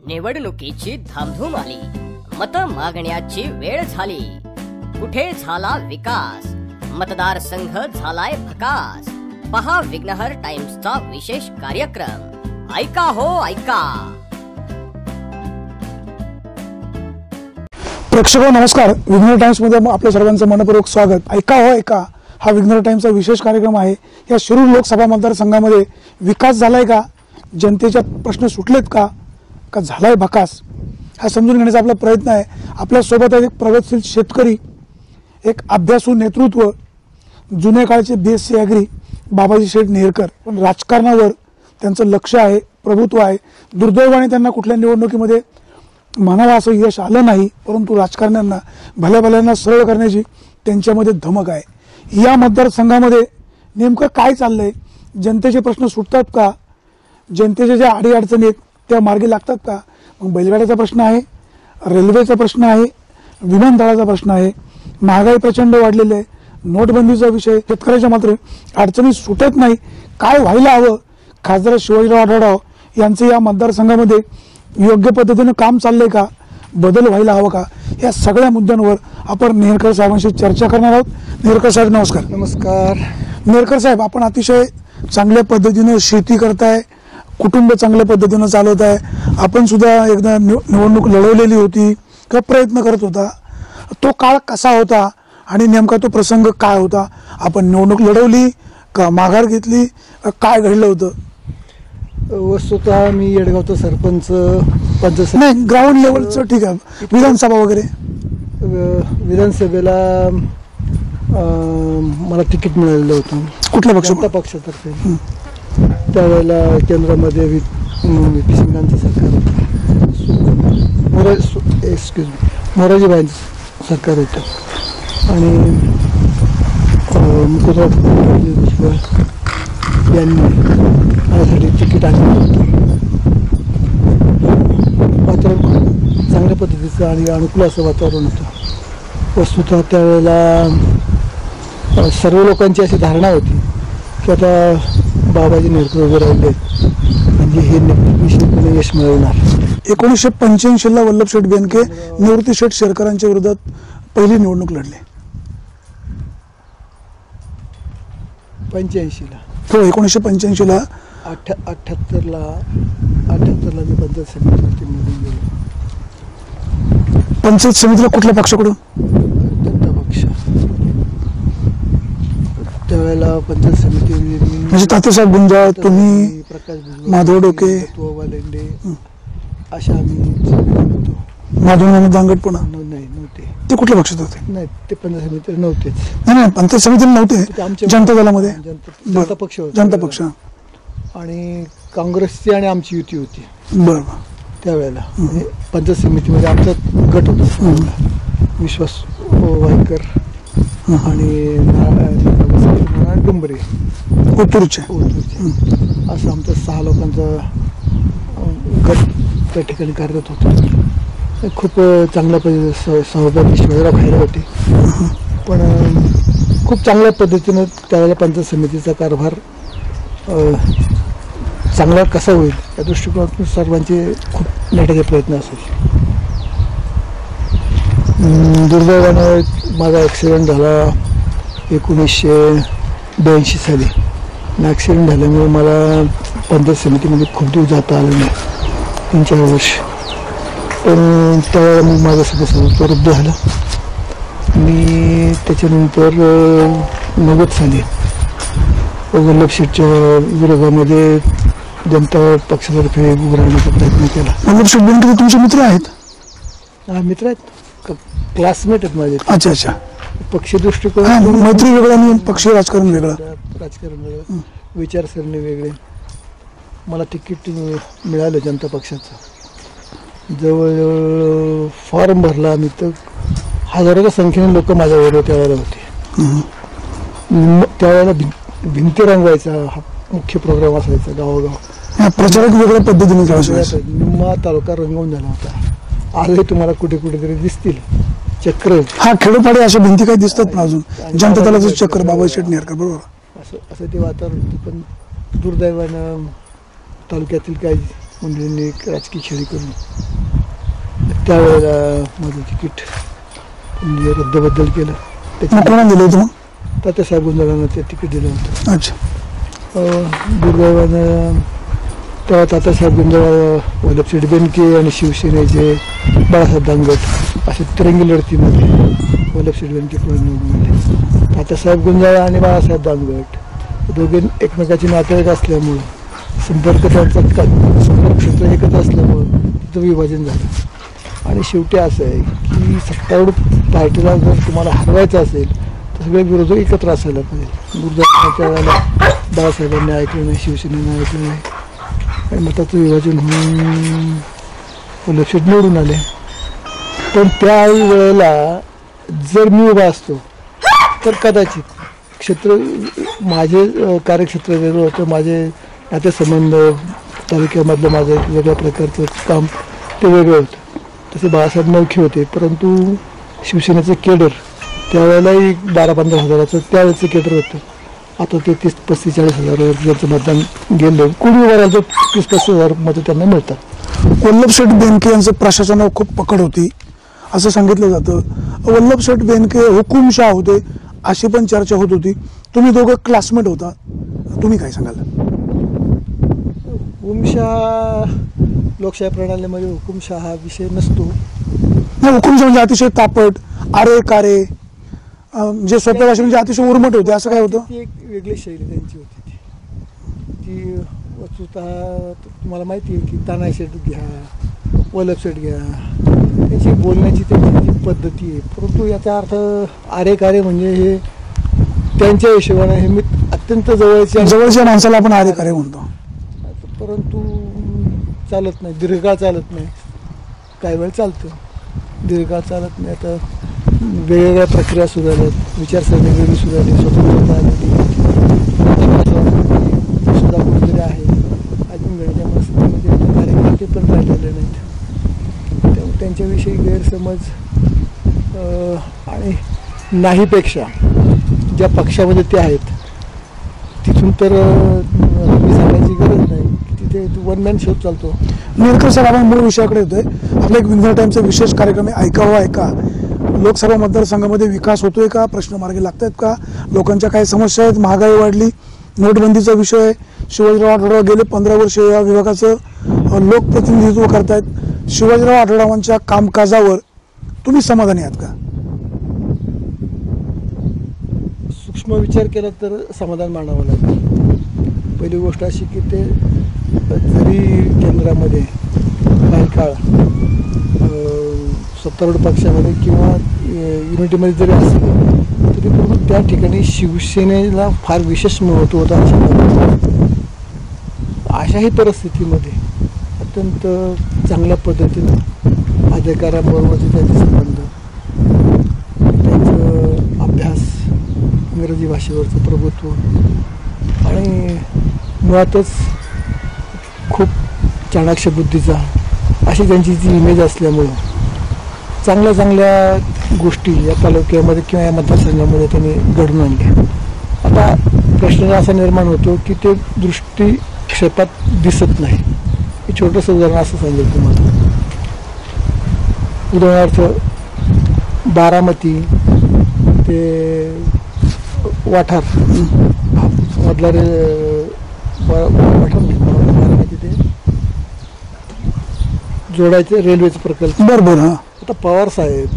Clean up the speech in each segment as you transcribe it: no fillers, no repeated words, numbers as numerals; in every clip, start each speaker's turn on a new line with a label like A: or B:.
A: निवडणुकीची धामधूम आली, मत मागण्याची वेळ झाली. कुठे झाला विकास, मतदारसंघ झालाय भकास. पहा विघ्नहर टाइम्सचा विशेष कार्यक्रम. ऐका हो ऐका.
B: प्रेक्षक नमस्कार. विघ्नहर टाइम्स मध्ये आपल्या सर्वांचं मनपूर्वक स्वागत. ऐका हो ऐका हा विघ्नहर टाइम्सचा विशेष कार्यक्रम आहे. या शिरूर लोकसभा मतदारसंघामध्ये विकास झालाय का, जनतेचे प्रश्न सुटलेत का झालाय भकास, हा समजून घेण्याचा आपला प्रयत्न आहे. आपल्या सोबत एक प्रगतशील शेतकरी, एक अभ्यासू नेतृत्व, जुने काळचे BSc ॲग्री बाबाजी शेठ नेरकर. पण राजकारणावर त्यांचं लक्ष आहे, प्रभुत्व आहे. दुर्दैवाने त्यांना कुठल्या निवडणुकीमध्ये म्हणावं असं यश आलं नाही, परंतु राजकारण्यांना भल्या भल्यांना सरळ करण्याची त्यांच्यामध्ये धमक आहे. या मतदारसंघामध्ये नेमकं काय चाललंय, जनतेचे प्रश्न सुटतात का, जनतेच्या ज्या अडीअडचणी आहेत त्या मार्गी लागतात का. मग बैलगाड्याचा प्रश्न आहे, रेल्वेचा प्रश्न आहे, विमानतळाचा प्रश्न आहे, महागाई प्रचंड वाढलेली आहे, नोटबंदीचा विषय, शेतकऱ्याच्या मात्र अडचणी सुटत नाही. काय व्हायला हवं, खासदार शिवाजीराव आढळराव यांचं या मतदारसंघामध्ये योग्य पद्धतीने काम चाललंय का, बदल व्हायला हवा का, या सगळ्या मुद्द्यांवर आपण नेरकर साहेबांशी चर्चा करणार आहोत. नेरकर साहेब नमस्कार.
C: नमस्कार.
B: नेरकर साहेब, आपण अतिशय चांगल्या पद्धतीने शेती करताय, कुटुंब चांगल्या पद्धतीने चालवत आहे. आपण सुद्धा एकदा निवडणूक लढवलेली होती का प्रयत्न करत होता. तो काळ कसा होता आणि नेमका तो प्रसंग काय होता, आपण निवडणूक लढवली का माघार घेतली, काय घडलं होतं.
C: वस्तुतः मी येडगावचा सरपंच
B: नाही, ग्राउंड लेवलचं ठीक आहे. विधानसभा वगैरे
C: विधानसभेला मला तिकीट मिळालेलं होतं
B: कुठल्या पक्ष,
C: पक्षातर्फे. त्यावेळेला केंद्रामध्ये VP सिंगांचं सरकार होतं, मोराजीबाईंचं सरकार होतं आणि यांनी माझ्यासाठी तिकीट आणलं होतं. वातावरण खूप चांगल्या पद्धतीचं आणि अनुकूल असं वातावरण होतं. वस्तुतः त्यावेळेला सर्व लोकांची अशी धारणा होती की आता बाबाजी नेरकर उभे राहिले म्हणजे हे निश्चितपणे यश मिळवणार.
B: 1985ला वल्लभ शेठ बेनके निवृत्ती शेठ शेरकरांच्या विरोधात पहिली निवडणूक लढली.
C: 85ला
B: हो, 1985ला
C: 78ला मी पंचायत समितीवरती निवडून गेलो.
B: पंचायत समितीला कुठल्या पक्षाकडून?
C: जनता पक्ष. त्यावेळेला पंचायत समिती
B: म्हणजे तात्यासाहेब गुंजाळ, तुम्ही,
C: प्रकाश
B: माधव डोके,
C: लेंडे अशा आम्ही होतो.
B: माधव दांगट पुन्हा
C: नव्हते.
B: ते कुठल्या पक्षात होते?
C: नाही, ते पंचायत समिती नव्हतेच.
B: नाही, पंचायत समितीला नव्हते, जनता दलामध्ये.
C: जनता पक्ष होता.
B: जनता पक्ष
C: आणि काँग्रेसची आणि आमची युती होती
B: बरोबर.
C: त्यावेळेला पंचायत समितीमध्ये आमचा गट होता. विश्वास वाईकर आणि डुंबरे
B: ओतूरचे
C: असं आमचा 6 लोकांचा गट त्या ठिकाणी कार्यरत होता. खूप चांगल्या पद्धतीने सहभागी शिवाजीराव खायला होते. पण खूप चांगल्या पद्धतीनं त्यावेळेला पंचायत समितीचा कारभार चांगला कसा होईल या दृष्टिकोनातून सर्वांचे खूप नेटाचे प्रयत्न असायचे. दुर्दैवानं माझा ॲक्सिडेंट झाला 1982 साली. ॲक्सिडेंट झाल्यामुळे मला पंचायत समितीमध्ये खूप दिवस जाता आलं नाही, 3-4 वर्ष. पण त्यावेळेला मग माझं सदस्यत्व रद्द झालं. मी त्याच्यानंतर 90 साली वल्लभ शेठच्या विरोधामध्ये जनता पक्षातर्फे उभं राहण्याचा प्रयत्न केला.
B: वल्लभ शेठ बेनके तुमचे मित्र आहेत?
C: हा, मित्र आहेत, क्लासमेट आहेत माझे.
B: अच्छा अच्छा.
C: पक्ष दृष्टिकोन
B: मैत्री वेगळा आणि पक्षीय राजकारण वेगळं.
C: राजकारण वेगळं, विचारसरणी वेगळे. मला तिकीट मिळालं जनता पक्षाचं. जवळ फॉर्म भरला आम्ही तर हजारोच्या संख्येने लोक माझ्याबरोबर त्यावेळेला होते. त्यावेळेला भिंती रंगवायचा हा मुख्य प्रोग्राम असायचा गावोगाव.
B: प्रचारक वेगळ्या पद्धतीने
C: निम्मा तालुका रंगवून झाला होता. आजही तुम्हाला कुठे कुठेतरी दिसतील चक्र.
B: हा, खेडोपाडी अशा भिंती काही दिसतात पण अजून जनता दलाचं चक्र बाबाजी शेठ नेरकर बरोबर
C: असं ते वातावरण. पण दुर्दैवानं तालुक्यातील काही मंडळींनी एक राजकीय खेळी करून त्यावेळेला माझं तिकीट रद्दबद्दल केलं.
B: कोणाला दिलं होतं मग?
C: तात्यासाहेब गुंजाळांना ते तिकीट दिलं होतं.
B: अच्छा.
C: दुर्दैवानं तेव्हा तात्यासाहेब गुंजाळ, वल्लभशेठ बेनके आणि शिवसेनेचे बाळासाहेब दानगट असे तिरंगी लढतीमध्ये वल्लभशेठ बेनके पुढे निवडून आले. तात्यासाहेब गुंजाळ आणि बाळासाहेब दानगट दोघे एकमेकाचे नातेवाईक असल्यामुळं संपर्क त्यांचा संपर्क क्षेत्र एकच असल्यामुळं तिथं विभाजन झालं. आणि शेवटी असं आहे की सत्तारूढ पार्टीला जर तुम्हाला हरवायचं असेल तर सगळे विरोधक एकत्र असायला पाहिजे. दुर्दैवाच्या वेळेला बाळासाहेबांनी ऐकलं नाही, शिवसेनेनं ऐकलं नाही आणि मताचं विभाजन होऊन वल्लभशेठ निवडून आले. पण त्या वेळेला जर मी उभा असतो तर कदाचित क्षेत्र माझे कार्यक्षेत्र वेगळं होतं, माझे नातेसंबंध तालुक्यामधलं माझं एक वेगळ्या प्रकारचं काम ते वेगळं होतं. तसे बाळासाहेब नौखे होते, परंतु शिवसेनेचं केडर त्यावेळेलाही 12-15 हजाराचं त्यावेळेचं केडर होतं. आता ते 30-35-40 हजार ज्यांचं मतदान गेलं, कोणी उभं राहिलं 30-35 हजार मतं त्यांना मिळतात.
B: वल्लभशेठ बेनके यांचं प्रशासनावर खूप पकड होती असं सांगितलं जातं. वल्लभशेठ बेनके हुकुमशाह होते अशी पण चर्चा होत होती. तुम्ही दोघं क्लासमेट होता, तुम्ही काय सांगाल?
C: हुकुमशाह लोकशाही प्रणालीमध्ये हुकुमशाह हा विषय नसतो.
B: हुकुमशाह म्हणजे अतिशय तापट, आरे कारे, जे सोप्या भाषेत म्हणजे अतिशय उर्मट होते, असं काय होतं?
C: ती एक वेगळी शैली त्यांची होती. ती वस्तुतः तुम्हाला माहिती आहे की तानाशेठ घ्या, वल्लभशेठ घ्या, त्यांची बोलण्याची त्यांची पद्धती आहे. परंतु याचा अर्थ आरे कारे म्हणजे हे त्यांच्या हिशोबाने हे मी अत्यंत जवळच्या
B: माणसाला आपण आरे कारे म्हणतो,
C: परंतु चालत नाही, दीर्घकाळ चालत नाही. काही वेळ चालतं, दीर्घकाळ चालत नाही. आता वेगवेगळ्या प्रक्रिया सुरू झाल्यात, विचारसरणी वेगळी सुरू झाली, स्वतंत्रता आलेली सुद्धा कुठेतरी आहे. अजून वेळच्या मस्तीमध्ये कार्यकर्ते पण राहिलेले नाहीत. त्यामुळे त्यांच्याविषयी गैरसमज आणि नाहीपेक्षा ज्या पक्षामध्ये ते आहेत तिथून तर मी सांगायची गरज नाही. तिथे वन मॅन शो चालतो.
B: नेरकर सर, आपण मूळ विषयाकडे येतोय. आपला एक विंगर टाइमचा विशेष कार्यक्रम आहे ऐका हो ऐका. लोकसभा मतदारसंघामध्ये विकास होतोय का? प्रश्न मार्गी लागतात का? लोकांच्या काही समस्या आहेत? महागाई वाढली, नोटबंदीचा विषय आहे. शिवाजीराव आढळराव गेले 15 वर्ष या विभागाचं लोकप्रतिनिधित्व करतायत. शिवाजीराव आढळरावांच्या कामकाजावर तुम्ही समाधानी आहात का?
C: सूक्ष्म विचार केला तर समाधान मानावं लागेल. पहिली गोष्ट अशी की ते जरी केंद्रामध्ये काही काळ सत्तारूढ पक्षामध्ये किंवा युनिटीमध्ये जरी असलं तरी पण त्या ठिकाणी शिवसेनेला फार विशेष महत्त्व होतं. अशाही परिस्थितीमध्ये अत्यंत चांगल्या पद्धतीनं अधिकाऱ्यांबरोबरचे त्यांचे संबंध, त्यांचं अभ्यास, इंग्रजी भाषेवरचं प्रभुत्व आणि मुळातच खूप चाणाक्ष बुद्धीचा अशी त्यांची जी इमेज असल्यामुळं चांगल्या चांगल्या गोष्टी या तालुक्यामध्ये किंवा या मतदारसंघामध्ये त्यांनी घडून आणल्या. आता प्रश्न असा निर्माण होतो की ते दृष्टिक्षेपात दिसत नाही. हे छोटंसं उदाहरण असं सांगेल तुम्हाला. उदाहरणार्थ बारामती ते वाठार मधला बारामती ते जोडायचे रेल्वेचे प्रकल्प.
B: बरोबर.
C: आता पवार साहेब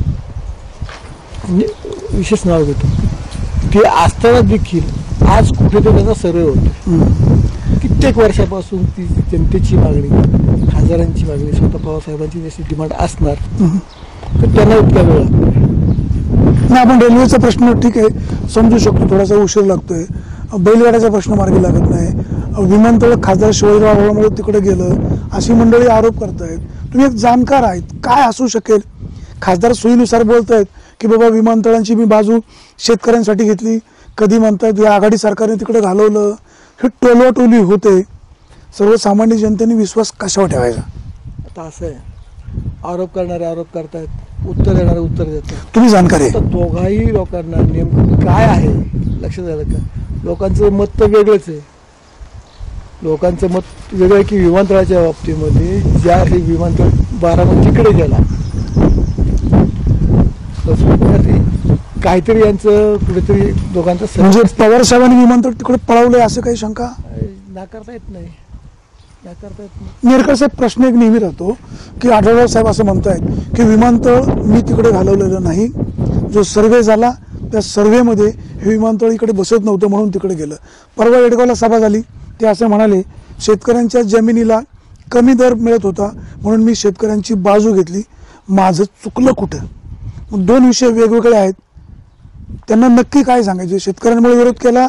C: म्हणजे विशेष नाव घेतो ते असताना देखील आज कुठेतरी त्याचा सर्वे होतो. कित्येक वर्षापासून ती जनतेची मागणी, खासदारांची मागणी, स्वतः पवारसाहेबांची जशी डिमांड असणार तर त्यांना इतका वेळ
B: नाही. आपण रेल्वेचा प्रश्न ठीक आहे समजू शकतो, थोडासा उशीर लागतोय. बैलगाड्याचा प्रश्न मार्गी लागत नाही. विमानतळ खासदार शिवाजीराव आढळरावांमुळे तिकडे गेलं अशी मंडळी आरोप करतायत. तुम्ही एक जाणकार आहेत, काय असू शकेल? खासदार सोयीनुसार बोलतायत की बाबा विमानतळांची मी बाजू शेतकऱ्यांसाठी घेतली, कधी म्हणतायत या आघाडी सरकारने तिकडे घालवलं. हे टोलवाटोली होते. सर्वसामान्य जनतेने विश्वास कशावर ठेवायचा?
C: आता असं आहे, आरोप करणारे आरोप करतायत, उत्तर देणारे उत्तर देतात.
B: तुम्ही जाणकार आहे.
C: दोघाही लोकांना नेमकं काय आहे लक्षात आलं का? लोकांचं मत तर वेगळंच आहे. लोकांचं मत वेगळं आहे की विमानतळाच्या बाबतीमध्ये ज्या हे विमानतळ बारामती तिकडे गेला काहीतरी यांचं कुठेतरी दोघांचं
B: म्हणजे पवार साहेबांनी विमानतळ तिकडे पळवलंय असं काही शंका
C: नाकारता येत नाही.
B: नेरकर साहेब, प्रश्न एक नेहमी राहतो की आढळराव साहेब असं म्हणतायत की विमानतळ मी तिकडे घालवलेलं नाही, जो सर्वे झाला त्या सर्वेमध्ये हे विमानतळ इकडे बसत नव्हतं म्हणून तिकडे गेलं. परवा येडगावला सभा झाली, ते असं म्हणाले शेतकऱ्यांच्या जमिनीला कमी दर मिळत होता म्हणून मी शेतकऱ्यांची बाजू घेतली, माझं चुकलं कुठं? मग दोन विषय वेगवेगळे आहेत, त्यांना नक्की काय सांगायचे? शेतकऱ्यांमुळे विरोध केला.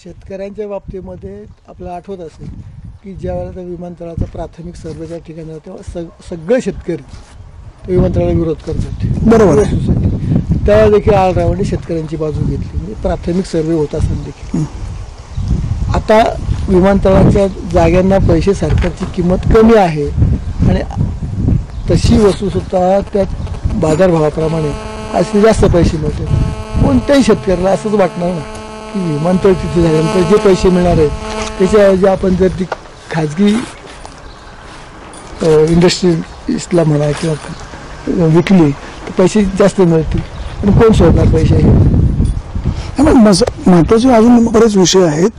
C: शेतकऱ्यांच्या बाबतीमध्ये आपल्याला आठवत असेल की ज्या वेळेला त्या विमानतळाचा प्राथमिक सर्वे त्या ठिकाणी होता तेव्हा सगळे शेतकरी त्या विमानतळाला विरोध करत होते.
B: बरोबर.
C: त्यावेळेला देखील आढळरावांनी शेतकऱ्यांची बाजू घेतली, म्हणजे प्राथमिक सर्वे होत असताना देखील. आता विमानतळाच्या जागांना पैसे सरकारची किंमत कमी आहे आणि तशी वस्तूसुद्धा त्या बाजारभावाप्रमाणे असे जास्त पैसे मिळते. कोणत्याही शेतकऱ्याला असंच वाटणार ना की विमानतळ तिथे झाल्यानंतर जे पैसे मिळणार आहेत त्याच्याऐवजी आपण जर ती खाजगी इंडस्ट्रीजला म्हणा किंवा विकली तर पैसे जास्त मिळतील आणि कोण सोडणार पैसे?
B: महत्वाचे अजून बरेच विषय आहेत.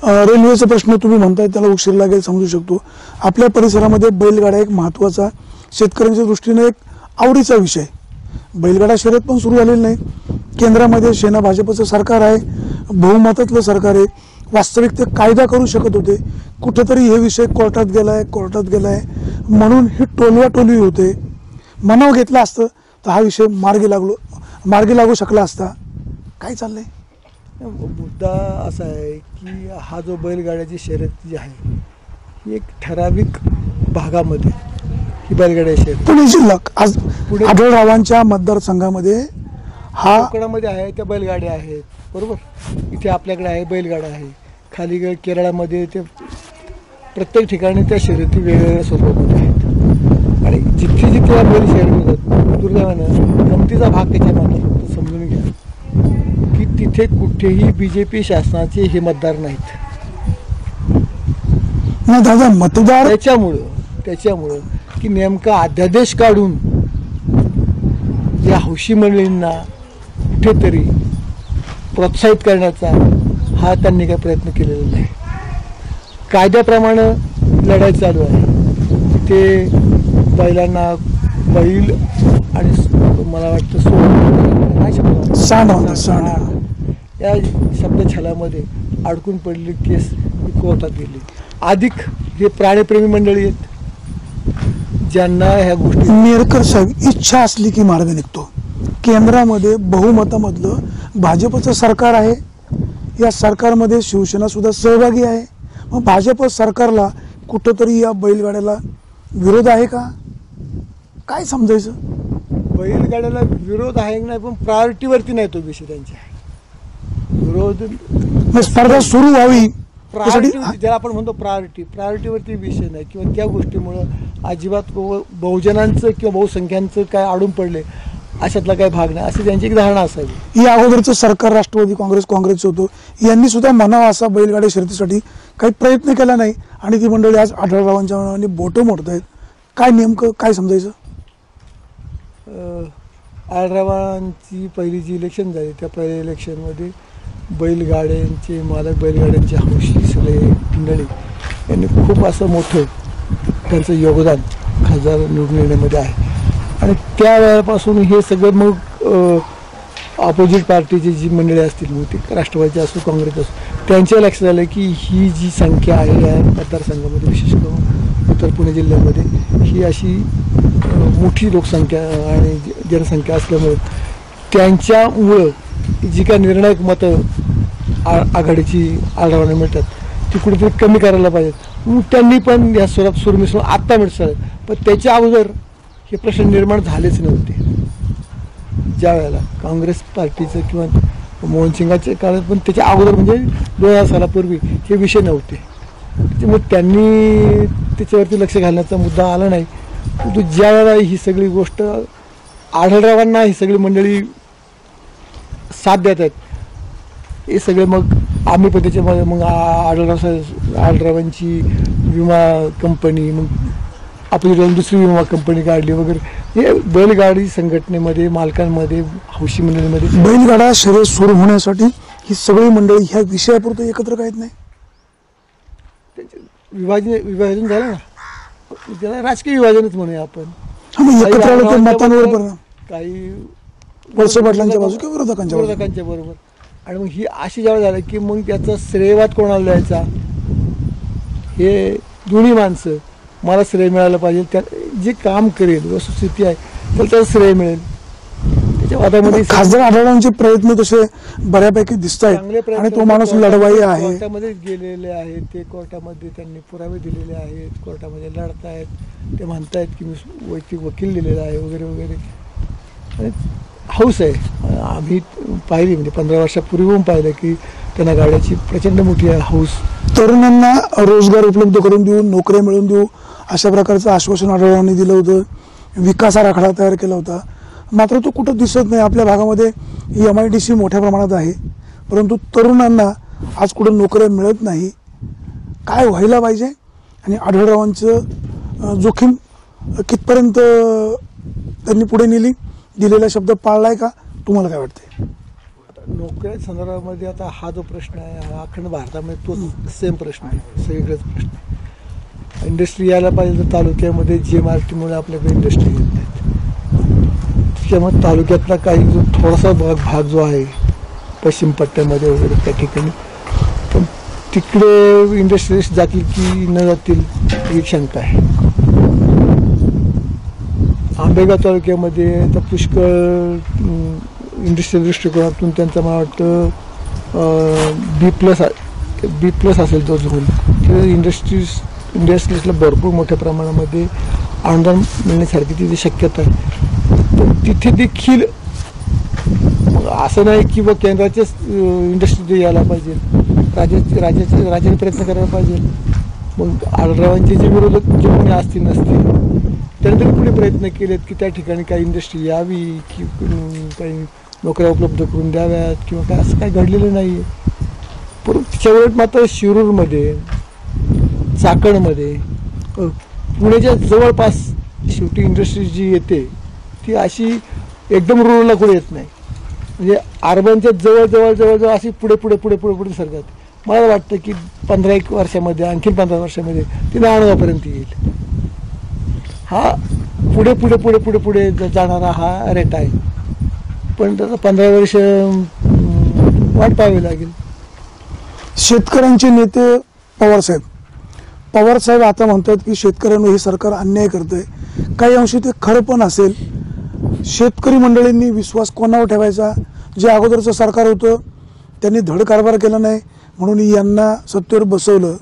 B: रेल्वेचा प्रश्न तुम्ही म्हणताय त्याला उशीर लागेल, समजू शकतो. आपल्या परिसरामध्ये बैलगाडा एक महत्वाचा शेतकऱ्यांच्या दृष्टीने एक आवडीचा विषय. बैलगाडा शर्यत पण सुरू झालेली नाही. केंद्रामध्ये सेना भाजपचं सरकार आहे, बहुमतातलं सरकार आहे. वास्तविक ते कायदा करू शकत होते, कुठेतरी हे विषय कोर्टात गेलाय म्हणून ही टोलवाटोलवी होते. मनाव घेतला असतं तर हा विषय मार्गी लागू शकला असता. काय चाललंय?
C: मुद्दा असा आहे की हा जो बैलगाड्याची शर्यत जी आहे ही एक ठराविक भागामध्ये ही बैलगाड्या शर्यत
B: पुणे जिल्हा आज आढळरावांच्या मतदारसंघामध्ये हा
C: कोकणामध्ये आहे, त्या बैलगाड्या आहेत. बरोबर, इथे आपल्याकडे आहे बैलगाडा आहे, खाली केरळामध्ये ते प्रत्येक ठिकाणी त्या शर्यती वेगवेगळ्या स्वरूपामध्ये आहेत. आणि जिथे जिथे या बैल शर्यत होतात दुर्दैवानं गमतीचा भाग त्याच्या मात्र समजून घ्या की तिथे कुठेही BJP शासनाचे हे मतदार नाहीत.
B: दादा मतदार
C: त्याच्यामुळं की नेमका अध्यादेश काढून या हौशी मंडळींना कुठेतरी प्रोत्साहित करण्याचा हा त्यांनी काही प्रयत्न केलेला नाही. कायद्याप्रमाणे लढाई चालू आहे. तिथे बैलांना बैल आणि मला वाटतं
B: सांड
C: या शब्दछलामध्ये अडकून पडलेली केस कोर्टात गेली. अधिक हे प्राणीप्रेमी मंडळी आहेत ज्यांना ह्या गोष्टी.
B: नेरकर साहेब, इच्छा असली की मार्ग निघतो. केंद्रामध्ये बहुमतामधलं भाजपचं सरकार आहे, या सरकारमध्ये शिवसेना सुद्धा सहभागी आहे. मग भाजप सरकारला कुठंतरी या बैलगाड्याला विरोध आहे का? काय समजायचं?
C: बैलगाड्याला विरोध आहे नाही, पण प्रायोरिटीवरती नाही तो विषय त्यांच्या. विरोध
B: स्पर्धा सुरू व्हावी
C: ज्याला आपण म्हणतो प्रायोरिटीवरती विषय नाही किंवा त्या गोष्टीमुळं अजिबात बहुजनांचं किंवा बहुसंख्यांचं काय अडून पडले अशातला काही भाग नाही अशी त्यांची एक धारणा असावी.
B: या अगोदरचं सरकार राष्ट्रवादी काँग्रेसचं होतं, यांनी सुद्धा म्हणावा असा बैलगाडी शर्यतीसाठी काही प्रयत्न केला नाही आणि ती मंडळी आज आढळरावांच्या नावाने बोटं मोडत आहेत. काय नेमकं काय समजायचं?
C: आढळरावांची पहिली जी इलेक्शन झाली त्या पहिल्या इलेक्शनमध्ये बैलगाड्यांचे मालक, बैलगाड्यांचे हौशी सगळे मंडळी यांनी खूप असं मोठं त्यांचं योगदान खासदार निवडून येण्यामध्ये आहे. आणि त्या वेळापासून हे सगळं मग ऑपोजिट पार्टीची जी मंडळी असतील, मग ते राष्ट्रवादी असो काँग्रेस असो, त्यांच्या लक्षात आलं की ही जी संख्या आहे या मतदारसंघामध्ये विशेष करून उत्तर पुणे जिल्ह्यामध्ये ही अशी मोठी लोकसंख्या आणि जनसंख्या असल्यामुळे त्यांच्यामुळं जी काय निर्णायक मतं आघाडीची आढळवायला मिळतात ती कुठेतरी कमी करायला पाहिजेत. मग त्यांनी पण या स्वरात सूर मिसळून आत्ता मिळतं. पण त्याच्या अगोदर हे प्रश्न निर्माण झालेच नव्हते. ज्या वेळेला काँग्रेस पार्टीचं किंवा मनमोहन सिंगाच्या काळात पण त्याच्या अगोदर म्हणजे 2000 सालापूर्वी हे विषय नव्हते. त्याच्यामुळे त्यांनी त्याच्यावरती लक्ष घालण्याचा मुद्दा आला नाही. परंतु ज्या वेळेला ही सगळी गोष्ट आढळरावांना ही सगळी मंडळी साथ देत आहेत हे सगळे मग आम्ही पण त्याच्यामध्ये मग आढळरावांची विमा कंपनी, मग आपली दुसरी विमा कंपनी काढली वगैरे. हे बैलगाडी संघटनेमध्ये, मालकांमध्ये, हौशी मंडळीमध्ये
B: बैलगाडा शर्यत सुरू होण्यासाठी ही सगळी मंडळी ह्या विषयापुरतं एकत्र काय नाही.
C: विभाजन झालं ना, त्याला राजकीय विभाजनच म्हणूया आपण.
B: एकत्र आलं तर मतांवर परिणाम,
C: काही
B: वळसे पाटलांच्या बाजू किंवा विरोधकांच्या
C: बरोबर. आणि मग ही अशी जेव्हा झालं की मग त्याचा श्रेयवाद कोणाला द्यायचा, हे दोन्ही माणसं, मला श्रेय मिळालं पाहिजे, त्या जे काम करेल वस्तुस्थिती आहे त्याला त्याचं श्रेय मिळेल. त्याच्या वादामध्ये
B: खासदार आढळरावांचे प्रयत्न तसे बऱ्यापैकी दिसत आहेत आणि तो माणूस लढवाई आहे.
C: कोर्टामध्ये गेलेले आहेत, ते कोर्टामध्ये त्यांनी पुरावे दिलेले आहेत, कोर्टामध्ये लढतायत, ते म्हणतायत की मी वैयक्तिक वकील दिलेला आहे वगैरे वगैरे. आणि हौस आहे. आम्ही पाहिली, म्हणजे 15 वर्षापूर्वी पण पाहिलं की त्यांना गाड्याची प्रचंड मोठी हौस.
B: तरुणांना रोजगार उपलब्ध करून देऊ, नोकऱ्या मिळवून देऊ अशा प्रकारचं आश्वासन आढळरावांनी दिलं होतं. विकास आराखडा तयार केला होता, मात्र तो कुठं दिसत नाही. आपल्या भागामध्ये MIDC मोठ्या प्रमाणात आहे, परंतु तरुणांना आज कुठं नोकऱ्या मिळत नाही. काय व्हायला पाहिजे आणि आढळरावांचं जोखीम कितपर्यंत त्यांनी पुढे नेली, दिलेला शब्द पाळलाय का, तुम्हाला काय वाटतंय?
C: नोकऱ्या संदर्भामध्ये आता हा जो प्रश्न आहे, हा अखंड भारतामध्ये तो सेम प्रश्न आहे, सगळीकडेच प्रश्न आहे. इंडस्ट्री यायला पाहिजे तर तालुक्यामध्ये GMRTमुळे आपल्याकडे इंडस्ट्री येत नाहीत. त्याच्यामुळे तालुक्यातला काही जो थोडासा भाग जो आहे पश्चिम पट्ट्यामध्ये वगैरे त्या ठिकाणी, पण तिकडे इंडस्ट्रीज जातील की न जातील ही शंका आहे. आंबेगाव तालुक्यामध्ये तर पुष्कळ इंडस्ट्रियल दृष्टिकोनातून त्यांचं मला वाटतं B+ असेल तो झोन. तिथे इंडस्ट्रीजला भरपूर मोठ्या प्रमाणामध्ये अनुदान मिळण्यासारखी तिथे शक्यता आहे. पण तिथे देखील असं नाही की बा केंद्राच्याच इंडस्ट्री यायला पाहिजे, राज्याने प्रयत्न करायला पाहिजे. मग आढळरावांचे जे विरोधक जे कोणी असतील नसतील त्यांनी तरी पुढे प्रयत्न केलेत की त्या ठिकाणी काही इंडस्ट्री यावी, की काही नोकऱ्या उपलब्ध करून द्याव्यात किंवा काय, असं काही घडलेलं नाही आहे. परंतु त्याच्यावर मात्र शिरूरमध्ये, चाकणमध्ये, पुण्याच्या जवळपास शेवटी इंडस्ट्री जी येते ती अशी एकदम रुरलला कुठे येत नाही. म्हणजे अर्बनच्या जवळ अशी पुढे सरकत. मला वाटतं की 15-1 वर्षामध्ये, आणखीन 15 वर्षामध्ये ती नांदगावपर्यंत येईल. हा पुढे जाणारा हा रेट आहे, पण त्याचा 15 वर्ष वाट पाहावी लागेल.
B: शेतकऱ्यांचे नेते पवार साहेब आता म्हणतात की शेतकऱ्यांवर हे सरकार अन्याय करतंय. काही अंशी ते खरं पण असेल. शेतकरी मंडळींनी विश्वास कोणावर ठेवायचा? जे अगोदरचं सरकार होतं त्यांनी धड कारभार केला नाही म्हणून यांना सत्तेवर बसवलं.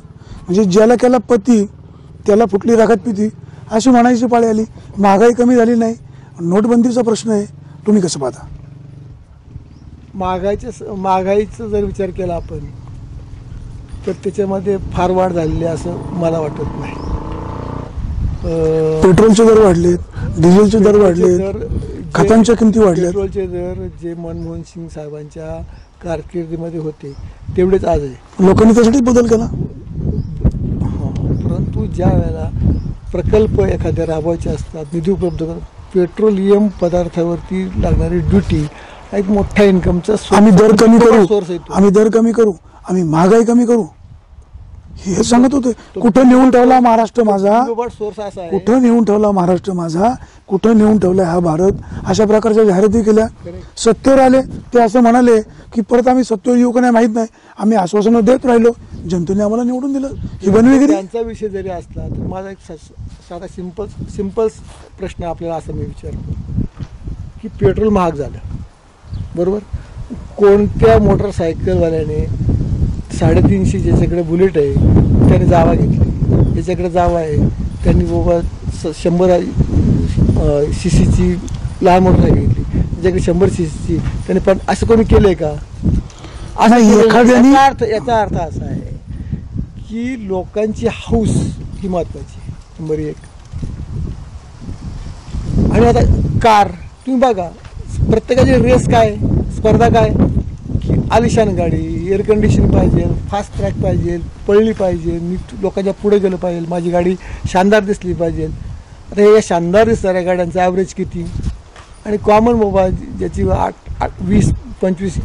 B: म्हणजे ज्याला केला पती त्याला फुटली राखत पिती अशी म्हणायची पाळी आली. महागाई कमी झाली नाही. नोटबंदीचा प्रश्न आहे, तुम्ही कसं पाहता?
C: महागाईचा जर विचार केला आपण तर त्याच्यामध्ये फार वाढ झालेली असं मला वाटत नाही.
B: पेट्रोलचे दर वाढलेत, डिझेलचे दर वाढलेत, खतांच्या किमती वाढल्या.
C: पेट्रोलचे दर जे मनमोहन सिंग साहेबांच्या कारकिर्दीमध्ये होते तेवढेच आज आहे.
B: लोकांनी त्यासाठी बदल केला.
C: परंतु ज्या वेळेला प्रकल्प एखाद्या राबवायचे असतात, निधी उपलब्ध करतात, पेट्रोलियम पदार्थावरती लागणारी ड्युटी एक मोठा इन्कमचा सोर्स.
B: आम्ही दर कमी करू, आम्ही महागाई कमी करू हे सांगत होते. कुठं नेऊन ठेवला महाराष्ट्र माझा,
C: सोर्स असा आहे.
B: कुठं नेऊन ठेवला महाराष्ट्र माझा, कुठं नेऊन ठेवलाय हा भारत, अशा प्रकारच्या जाहिराती केल्या. सत्तेवर आले ते असं म्हणाले की परत आम्ही सत्तेवर येऊ का नाही माहित नाही, आम्ही आश्वासनं देत राहिलो, जनतेने आम्हाला निवडून दिलं. ही बनवेगिरी.
C: त्यांचा विषय जरी असला तर माझा एक साधा सिंपल प्रश्न आपल्याला असा मी विचारतो की पेट्रोल महाग झालं बरोबर, कोणत्या मोटरसायकलवाल्याने 350 ज्याच्याकडे बुलेट आहे त्याने जावा घेतली, ज्याच्याकडे जावा आहे त्यांनी बाबा 100 CCची लहान मोटरसायकल घेतली, ज्याच्याकडे 100 CCची त्याने पण असं कोणी केलंय का? याचा अर्थ असा आहे की लोकांची हौस ही महत्वाची नंबर 1. आणि आता कार तुम्ही बघा, प्रत्येकाची रेस काय, स्पर्धा काय की आलिशान गाडी, एअर कंडिशन पाहिजे, फास्ट ट्रॅक पाहिजे, पळली पाहिजे, मी लोकांच्या पुढे गेलं पाहिजे, माझी गाडी शानदार दिसली पाहिजे. आता या शानदार दिसणाऱ्या गाड्यांचं ॲव्हरेज किती आणि कॉमन मोबाईल ज्याची 20-25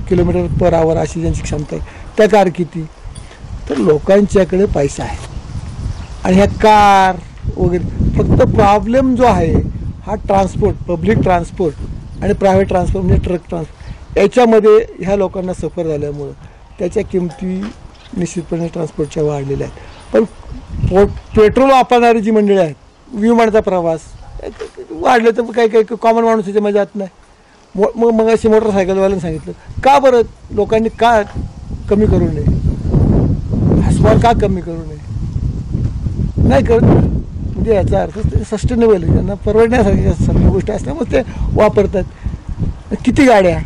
C: किलोमीटर पर आवर अशी ज्यांची क्षमता आहे त्या कार किती. तर लोकांच्याकडे पैसा आहे आणि ह्या कार वगैरे. फक्त प्रॉब्लेम जो आहे हा ट्रान्सपोर्ट, पब्लिक ट्रान्सपोर्ट आणि प्रायव्हेट ट्रान्सपोर्ट म्हणजे ट्रक ट्रान्सपोर्ट, याच्यामध्ये ह्या लोकांना सफर झाल्यामुळं त्याच्या किमती निश्चितपणे ट्रान्सपोर्टच्या वाढलेल्या आहेत. पण पेट्रोल वापरणारी जी मंडळी आहेत, विमानाचा प्रवास वाढले तर काही कॉमन माणूस याच्यामध्ये जात नाही. मग अशी मोटरसायकलवाल्यांनी सांगितलं का बरं लोकांनी का कमी करू नये, हसवार का कमी करू नये, नाही करत. म्हणजे याचा अर्थ सस्टेनेबल आहे, त्यांना परवडण्यासारखी सर्व गोष्टी असल्यामुळे ते वापरतात. किती गाड्या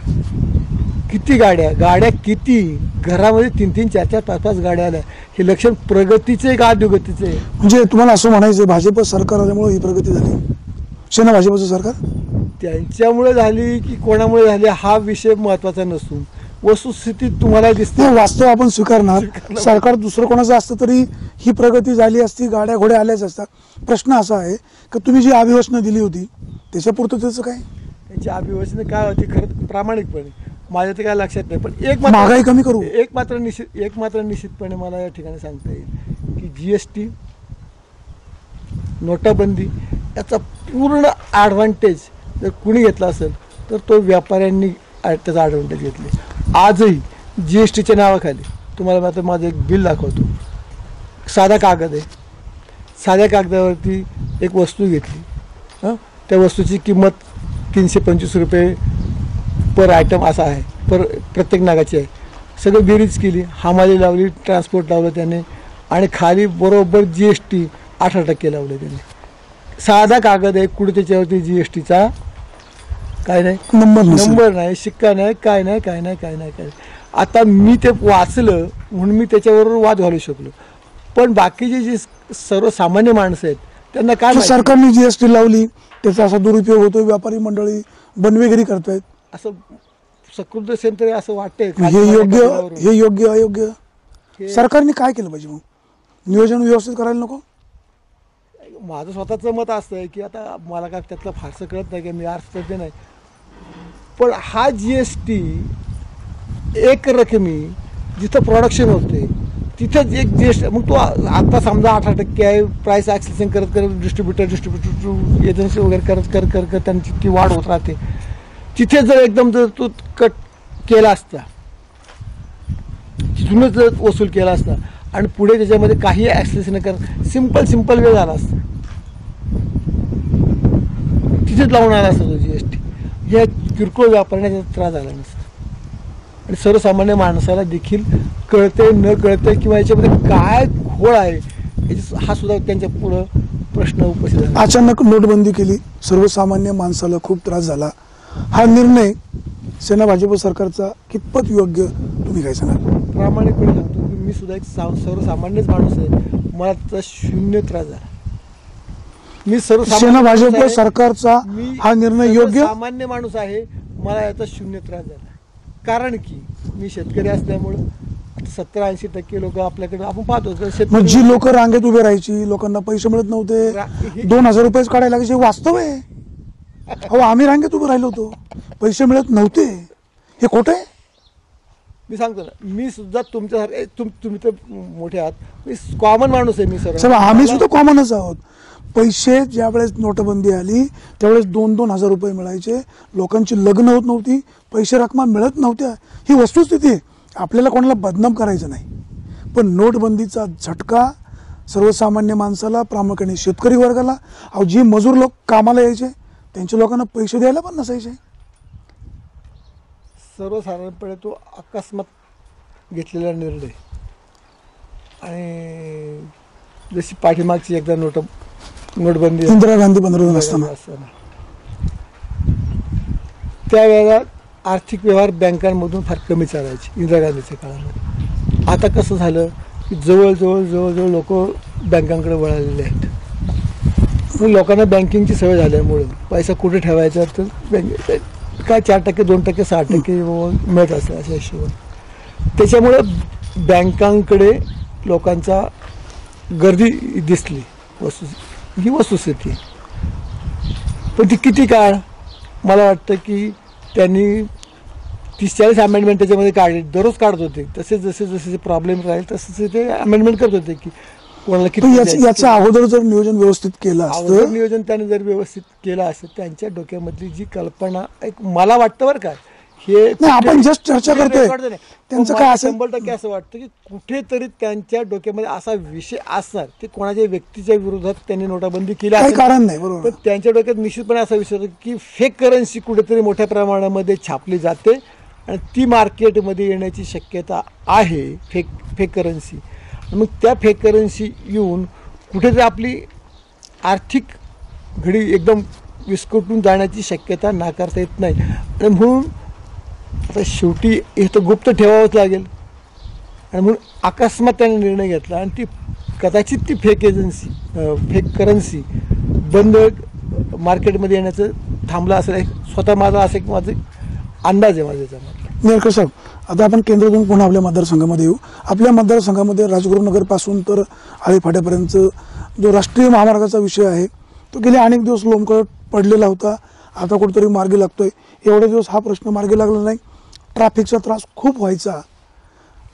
C: किती घरामध्ये 3-3, 4-4, 5-5 गाड्या आल्या. हे लक्षण प्रगतीचे का अधोगतीचे?
B: म्हणजे तुम्हाला असं म्हणायचं भाजप सरकार आल्यामुळे ही प्रगती झाली, सेना भाजपचं सरकार
C: त्यांच्यामुळे झाली की कोणामुळे झाली हा विषय महत्वाचा नसून वस्तुस्थिती तुम्हाला दिसते.
B: वास्तव आपण स्वीकारणार. सरकार दुसरं कोणाचं असतं तरी ही प्रगती झाली असती, गाड्या घोड्या आल्याच असतात. प्रश्न असा आहे की तुम्ही जी अभिवचनं दिली होती त्याच्या पूर्ततेचं काय?
C: त्यांची अभिवचनं काय होती खरं प्रामाणिकपणे माझ्या तर काय लक्षात नाही. पण
B: महागाई कमी करू,
C: एक मात्र निश्चितपणे मला या ठिकाणी सांगता येईल की GST, नोटाबंदी याचा पूर्ण ॲडव्हान्टेज जर कुणी घेतला असेल तर तो व्यापाऱ्यांनी त्याचा ॲडव्हान्टेज घेतले. आजही GSTच्या नावाखाली तुम्हाला आता माझं एक बिल दाखवतो. साधा कागद आहे, साध्या कागदावरती एक वस्तू घेतली, त्या वस्तूची किंमत 325 रुपये पर आयटम असा आहे, प्रत्येक नागाची आहे. सगळं बेरीज केली, हमाली लावली, ट्रान्सपोर्ट लावलं त्याने आणि खाली बरोबर GST 18% लावलं त्याने. साधा कागद आहे, कुठे त्याच्यावरती GSTचा काय नाही, नंबर नाही, शिक्का नाही, काय नाही. आता मी ते वाचलं म्हणून मी त्याच्याबरोबर वाद घालू शकलो. पण बाकीचे जे सर्वसामान्य माणसं आहेत त्यांना काय,
B: सरकारने GST लावली त्याचा असा दुरुपयोग होतो, व्यापारी मंडळी बनवेगिरी करतायत
C: असं सकृत असेल तरी असं वाटतंय.
B: हे योग्य अयोग्य सरकारने काय केलं पाहिजे? मग नियोजन व्यवस्थित करायला नको?
C: माझं स्वतःचं मत असतं की आता मला काय त्यातलं फारसं कळत नाही की मी अर्थतज्ञ नाही, पण हा GST एक रकमी जिथं प्रोडक्शन होते तिथंच एक GST. मग तो आता समजा 18% आहे, प्राईस ॲक्सेसिंग करत डिस्ट्रीब्युटर एजन्सी वगैरे करत त्यांची ती वाढ होत राहते. तिथे जर एकदम जर तो कट केला असता, तिथूनच जर वसूल केला असता आणि पुढे त्याच्यामध्ये काही ॲक्सेसिंग करत सिंपल वेळ झाला असता, तिथेच लावून आला असता तो GST. या किरकोळ व्यापाऱ्यांना त्रास झाला नसता आणि सर्वसामान्य माणसाला देखील कळते न कळते किंवा याच्यामध्ये काय घोळ आहे हा सुद्धा त्यांच्या पुढं प्रश्न उपस्थित झाला.
B: अचानक नोटबंदी केली, सर्वसामान्य माणसाला खूप त्रास झाला. हा निर्णय सेना भाजप सरकारचा कितपत योग्य, तुम्ही काय सांगाल?
C: प्रामाणिकपणे सांगतो की मी सुद्धा एक सर्वसामान्यच माणूस आहे, मला त्याचा 0 त्रास झाला. मी
B: सेना भाजप सरकारचा हा निर्णय योग्य,
C: सामान्य माणूस आहे, मला याचा 0 त्रास झाला. कारण की मी शेतकरी असल्यामुळं 70-80% लोक आपल्याकडे आपण पाहतो.
B: जी लोक रांगेत उभे राहायची, लोकांना पैसे मिळत नव्हते, 2000 रुपयेच काढायला लागायचे, वास्तव आहे. अहो आम्ही रांगेत उभे राहिलो होतो, पैसे मिळत नव्हते, हे खोटं आहे.
C: मी सांगतो ना, मी सुद्धा तुमच्यासारखे तुम्ही तर मोठे आहात, मी कॉमन माणूस आहे. मी सर
B: आम्ही सुद्धा कॉमनच आहोत. पैसे ज्या वेळेस नोटबंदी आली त्यावेळेस 2-2 रुपये मिळायचे, लोकांची लग्न होत नव्हती, पैसे रकमा मिळत नव्हत्या. ही वस्तुस्थिती आहे. आपल्याला कोणाला बदनाम करायचं नाही, पण नोटबंदीचा झटका सर्वसामान्य माणसाला, प्रामुख्याने शेतकरी वर्गाला. अहो जी मजूर लोक कामाला यायचे त्यांच्या लोकांना पैसे द्यायला पण नसायचे.
C: सर्वसाधारणपणे तो अकस्मात घेतलेला निर्णय आणि जशी पाठीमागची एकदा नोटबंदी
B: इंदिरा गांधी पंतप्रधान असताना
C: त्यावेळेला आर्थिक व्यवहार बँकांमधून फार कमी चालायचे इंदिरा गांधीच्या काळामध्ये. आता कसं झालं की जवळजवळ लोक बँकांकडे वळालेले आहेत. लोकांना बँकिंगची सवय झाल्यामुळे पैसा कुठे ठेवायचा तर काय 4%, 2%, 6% मिळत असतं अशा हिशोबाने. त्याच्यामुळं बँकांकडे लोकांचा गर्दी दिसली, ही वस्तुस्थिती. पण ती किती काळ, मला वाटतं की त्यांनी 30-40 अमेंडमेंट त्याच्यामध्ये काढले, दररोज काढत होते. तसे जसे प्रॉब्लेम राहील तसे ते अमेंडमेंट करत होते की कोणाला किती.
B: याच्या अगोदर जर नियोजन व्यवस्थित केलं असतं,
C: नियोजन त्याने जर व्यवस्थित केलं असतं, त्यांच्या डोक्यामधली जी कल्पना एक मला वाटतं बरं का, हे
B: आपण जस्ट चर्चा करतोय त्यांचं काय असेल.
C: 100% असं वाटतं की कुठेतरी त्यांच्या डोक्यामध्ये असा विषय असणार, ते कोणाच्या व्यक्तीच्या विरोधात त्यांनी नोटाबंदी केली
B: काही कारण नाही, बरोबर.
C: पण त्यांच्या डोक्यात निश्चितपणे असा विषय होता की फेक करन्सी कुठेतरी मोठ्या प्रमाणामध्ये छापली जाते आणि ती मार्केटमध्ये येण्याची शक्यता आहे, फेक करन्सी. मग त्या फेक करन्सी येऊन कुठेतरी आपली आर्थिक घडी एकदम विस्कटून जाण्याची शक्यता नाकारता येत नाही. आणि म्हणून आता शेवटी हे तर गुप्त ठेवावंच लागेल, आणि म्हणून अकस्मात त्याने निर्णय घेतला आणि ती कदाचित ती फेक करन्सी बंद मार्केटमध्ये येण्याचं थांबलं असेल. स्वतः माझा असं एक माझं अंदाज आहे माझ्या.
B: नेरकर साहेब, आता आपण केंद्रातून पुन्हा आपल्या मतदारसंघामध्ये येऊ. आपल्या मतदारसंघामध्ये राजगुरुनगरपासून तर आळेफाट्यापर्यंत जो राष्ट्रीय महामार्गाचा विषय आहे तो गेले अनेक दिवस लोंबकळत पडलेला होता, आता कुठेतरी मार्गी लागतोय. एवढे दिवस हा प्रश्न मार्गी लागला नाही, ट्रॅफिकचा त्रास खूप व्हायचा.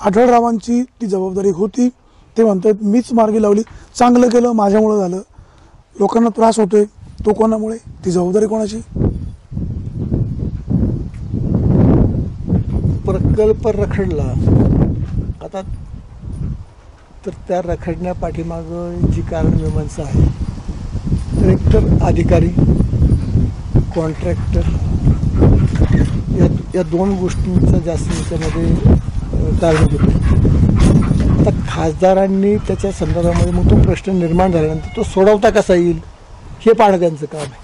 B: आढळरावांची ती जबाबदारी होती, ते म्हणतात मीच मार्गी लावली, चांगलं केलं, माझ्यामुळं झालं. लोकांना त्रास होतोय, तो कोणामुळे, ती जबाबदारी कोणाची?
C: प्रकल्प रखडला आता, तर त्या रखडण्या पाठीमागं जी कारण मीमांसा आहे, तर एकतर अधिकारी, कॉन्ट्रॅक्टर या दोन गोष्टींचा जास्त त्याच्यामध्ये कारणीभूत आहे. आता खासदारांनी त्याच्या संदर्भामध्ये मग तो प्रश्न निर्माण झाल्यानंतर तो सोडवता कसा येईल हे पाहणं त्यांचं काम आहे.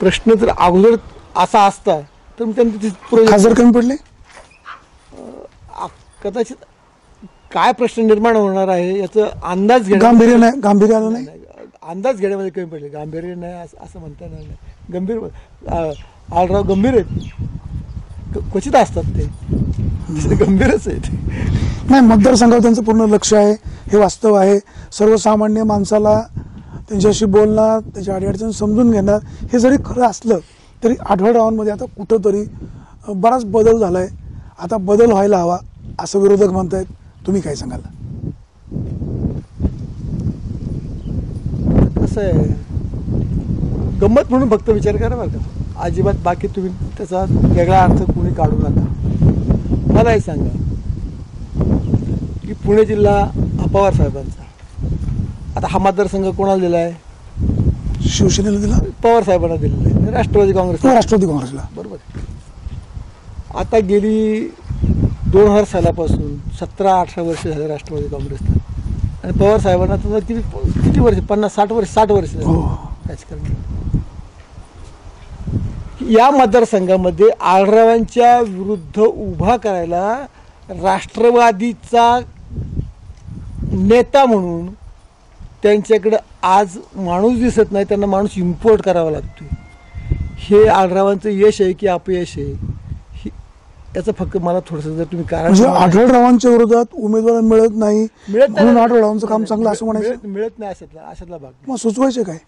C: प्रश्न जर अगोदर असा असता तर मग त्यांनी
B: खासदार कमी पडले,
C: कदाचित काय प्रश्न निर्माण होणार आहे याचा अंदाज
B: गांभीर्य आलं नाही,
C: अंदाज घेण्यामध्ये कमी पडले. गांभीर्य नाही असं म्हणता येणार नाही. गंभीर आळराव गंभीर आहेत, क्वचित असतात ते गंभीरच आहेत.
B: नाही, मतदारसंघावर त्यांचं पूर्ण लक्ष आहे, हे वास्तव आहे. सर्वसामान्य माणसाला त्यांच्याशी बोलणार, त्याच्या अडीअडचण समजून घेणार, हे जरी खरं असलं तरी आढळरावांमध्ये आता कुठंतरी बराच बदल झालाय. आता बदल व्हायला हवा असं विरोधक म्हणतायत. तुम्ही काय सांगाल?
C: कसं आहे, गंमत म्हणून फक्त विचार करा बरं का, अजिबात बाकी तुम्ही त्याचा वेगळा अर्थ कोणी काढू नका. मला हे सांगा की पुणे जिल्हा हा पवार साहेबांचा, आता हा मतदारसंघ कोणाला दिला आहे?
B: शिवसेनेला दिला,
C: पवार साहेबांना दिलेला आहे, राष्ट्रवादी काँग्रेसला, बरोबर. आता गेली 2000 सालापासून 17-18 वर्ष झाले राष्ट्रवादी काँग्रेसला, आणि पवार साहेबांना तर किती वर्ष, 50-60 वर्ष, 60 वर्ष राजकारण. या मतदारसंघामध्ये आढळरावांच्या विरुद्ध उभा करायला राष्ट्रवादीचा नेता म्हणून त्यांच्याकडे आज माणूस दिसत नाही, त्यांना माणूस इम्पोर्ट करावा लागतोय. हे आढळरावांचं यश आहे की अपयश आहे, याचं फक्त मला थोडंसं जर तुम्ही कारण,
B: म्हणजे आढळरावांच्या विरोधात उमेदवार मिळत नाही म्हणून आढळरावांचं काम चांगलं असं म्हणायचं?
C: मिळत नाही अशातला भाग.
B: मग सुचवायचे काय?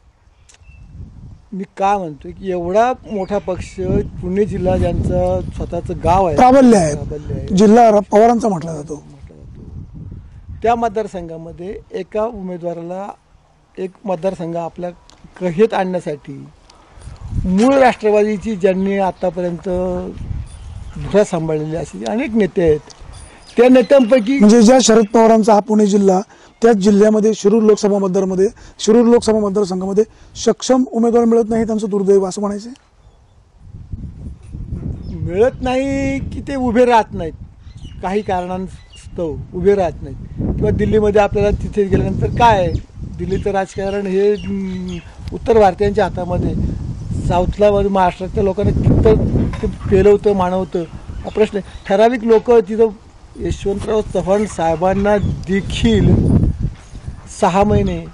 C: मी काय म्हणतोय की एवढा मोठा पक्ष, पुणे जिल्हा ज्यांचं स्वतःचं गाव आहे,
B: प्राबल्य आहे, जिल्हा पवारांचा म्हटला जातो,
C: त्या मतदारसंघामध्ये एका उमेदवाराला एक मतदारसंघ आपल्या कहेत आणण्यासाठी मूळ राष्ट्रवादीची ज्यांनी आतापर्यंत धुरा सांभाळलेली अशी अनेक नेते आहेत, त्या नेत्यांपैकी
B: म्हणजे ज्या शरद पवारांचा हा पुणे जिल्हा, त्याच जिल्ह्यामध्ये शिरूर लोकसभा मतदारसंघामध्ये सक्षम उमेदवार मिळत नाही, त्यांचं दुर्दैव असं म्हणायचं?
C: मिळत नाही की ते उभे राहत नाहीत, काही कारणास्तव उभे राहत नाहीत. किंवा दिल्लीमध्ये आपल्याला तिथे गेल्यानंतर काय, दिल्लीचं राजकारण हे उत्तर भारतीयांच्या हातामध्ये, साऊथला महाराष्ट्रातल्या लोकांना कितपत ते पेलवतं मानवतं हा प्रश्न. ठराविक लोक तिथं यशवंतराव चव्हाण साहेबांना देखील 6 महिने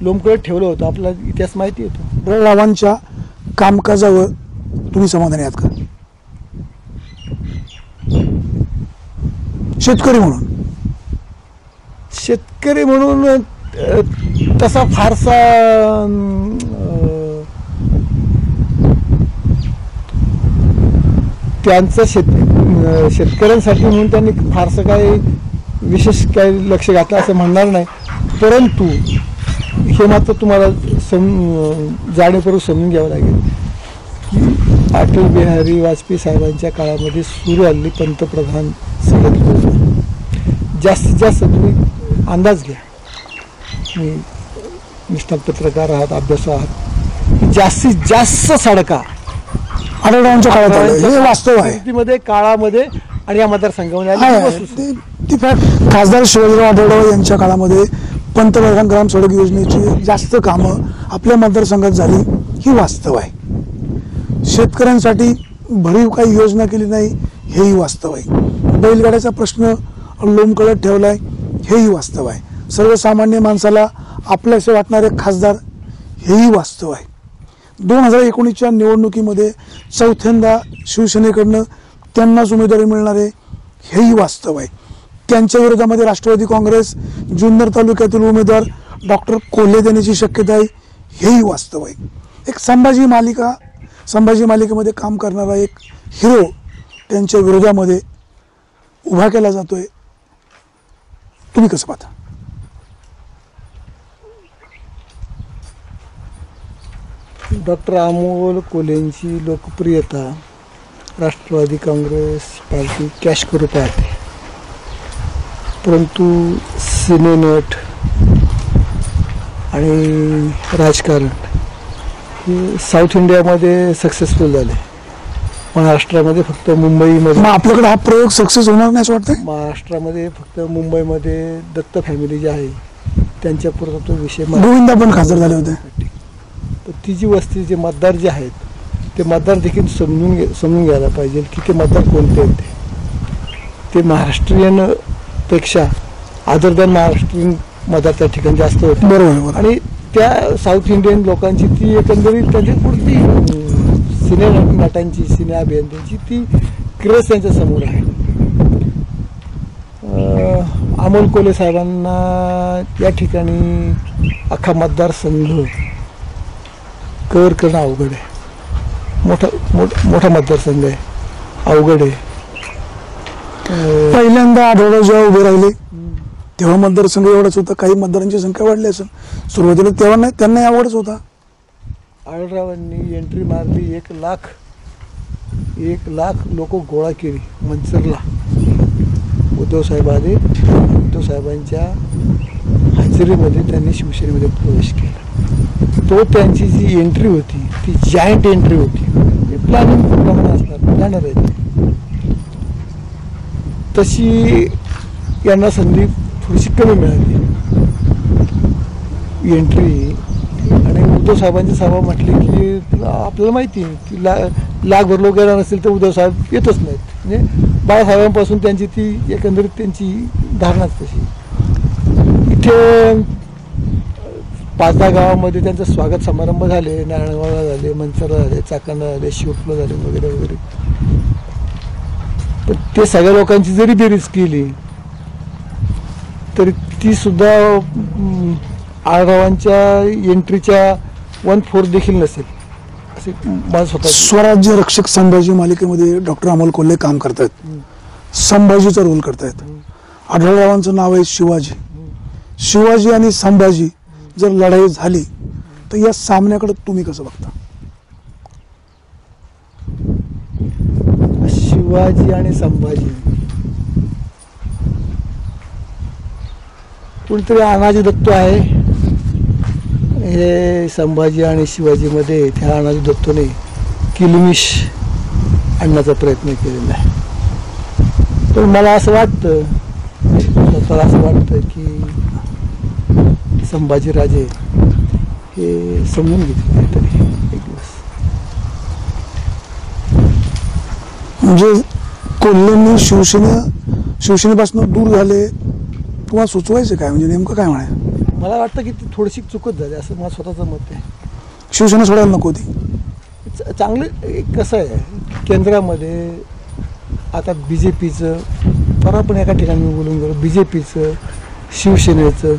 C: लोंबकळत ठेवलं होतं, आपला इतिहास माहिती होतो.
B: आढळरावांच्या कामकाजावर तुम्ही समाधानी आहात का? शेतकरी म्हणून
C: तसा फारसा त्यांचं शेतकऱ्यांसाठी म्हणून त्यांनी फारसं काही विशेष काही लक्ष घातलं असं म्हणणार नाही. परंतु हे मात्र तुम्हाला जाणीवपूर्वक समजून घ्यावं लागेल की अटल बिहारी वाजपेयी साहेबांच्या काळामध्ये सुरू आलेली पंतप्रधान सडक योजना जास्तीत जास्त तुम्ही अंदाज घ्या. मी निष्णात पत्रकार आहात, अभ्यासू आहात. जास्तीत जास्त सडका
B: आढळरावांच्या काळात आलं, हे वास्तव आहे.
C: काळामध्ये आणि या मतदारसंघामध्ये
B: ती फॅक्ट. खासदार शिवाजीराव आढळराव यांच्या काळामध्ये पंतप्रधान ग्राम सडक योजनेची जास्त कामं आपल्या मतदारसंघात झाली, ही वास्तव आहे. शेतकऱ्यांसाठी भरीव काही योजना केली नाही, हेही वास्तव आहे. बैलगाड्याचा प्रश्न लोंबकळत ठेवलाय, हेही वास्तव आहे. सर्वसामान्य माणसाला आपल्यासे वाटणारे खासदार, हेही वास्तव आहे. 2019च्या निवडणुकीमध्ये चौथ्यांदा शिवसेनेकडनं त्यांनाच उमेदवारी मिळणार आहे, हेही वास्तव आहे. त्यांच्या विरोधामध्ये राष्ट्रवादी काँग्रेस जुन्नर तालुक्यातील उमेदवार डॉक्टर कोल्हे देण्याची शक्यता आहे, हेही वास्तव आहे. एक संभाजी मालिकेमध्ये काम करणारा एक हिरो त्यांच्या विरोधामध्ये उभा केला जातोय. तुम्ही कसं पाहता?
C: डॉक्टर अमोल कोल्हेंची लोकप्रियता राष्ट्रवादी काँग्रेस पार्टी कॅश करू पाहते, परंतु सिनेनट आणि राजकारण हे साऊथ इंडियामध्ये सक्सेसफुल झाले. महाराष्ट्रामध्ये फक्त मुंबईमध्ये.
B: आपल्याकडे हा प्रयोग सक्सेस होणार नाही असं वाटतं?
C: महाराष्ट्रामध्ये फक्त मुंबईमध्ये दत्त फॅमिली जी आहे त्यांच्या पुरता तो विषय.
B: गोविंदा पण खासदार झाले होते.
C: तर ती जी वस्ती, जे मतदार जे आहेत ते मतदार देखील समजून घ्यायला पाहिजे की ते मतदार कोणते आहेत. ते महाराष्ट्रीयन पेक्षा अदर दॅन महाराष्ट्रीयन मतदार त्या ठिकाणी जास्त होते.
B: बरोबर.
C: आणि त्या साऊथ इंडियन लोकांची ती एकंदरीत त्यांची पुरती सिनेनटांची, सिने अभियंत्यांची ती क्रेज त्यांच्या समोर आहे. अमोल कोल्हे साहेबांना या ठिकाणी अख्खा मतदारसंघ कव्हर करणं अवघड आहे. मोठा मतदारसंघ आहे, अवघड आहे.
B: पहिल्यांदा आढळराव जेव्हा उभे राहिले तेव्हा मतदारसंघ एवढाच होता. काही मतदारांची संख्या वाढली असेल सुरुवातीला, तेव्हा नाही, त्यांना आवडच होता.
C: आढळरावांनी एंट्री मारली, 1 लाख लोक गोळा केली मंचरला. उद्धव साहेब आले, उद्धव साहेबांच्या हजेरीमध्ये त्यांनी शिवसेनेमध्ये प्रवेश केला. तो त्यांची जी एंट्री होती ती जायंट एंट्री होती. प्लॅनिंग प्रमाणे असणार, प्लॅनर आहे. तशी यांना संधी थोडीशी कमी मिळाली एंट्री. आणि उद्धव साहेबांची सभा म्हटली की आपल्याला माहिती आहे की लाखभर लोक येणार नसतील तर उद्धव साहेब येतच नाहीत. म्हणजे बाळासाहेबांपासून त्यांची ती एकंदरीत त्यांची धारणाच तशी. इथे 5-10 गावामध्ये त्यांचं स्वागत समारंभ झाले, नारायणगावला झाले, मंचरला झाले, चाकणला झाले, शिवटला झाले वगैरे वगैरे. पण ते सगळ्या लोकांची जरी बेरीज केली तरी ती सुद्धा आढळरावांच्या एंट्रीच्या 1/4 देखील नसेल असे माझं स्वतः.
B: स्वराज्य रक्षक संभाजी मालिकेमध्ये डॉक्टर अमोल कोल्हे काम करतायत, संभाजीचा रोल करतायत. आढळरावांचं नाव आहे शिवाजी. शिवाजी आणि संभाजी जर लढाई झाली तर या सामन्याकडे तुम्ही कसं बघता?
C: शिवाजी आणि संभाजी, कोणतरी अनाजी दत्त आहे हे संभाजी आणि शिवाजीमध्ये. त्या अनाजी दत्तने किलमिश आणण्याचा प्रयत्न केलेला आहे. पण मला असं वाटतं, स्वतःला असं वाटतं की संभाजीराजे हे समजून घेतले काहीतरी एक दिवस.
B: म्हणजे कोल्हेंनी शिवसेनेपासून दूर झाले, तुम्हाला सुचवायचं काय? म्हणजे नेमकं काय म्हणाय?
C: मला वाटतं की ती थोडीशी चुकत झाली असं मला स्वतःचं मत आहे.
B: शिवसेना सोडायला नको होती.
C: चांगलं कसं आहे केंद्रामध्ये आता BJPचं परवा पण एका ठिकाणी मी बोलून गेलो, BJPचं शिवसेनेचं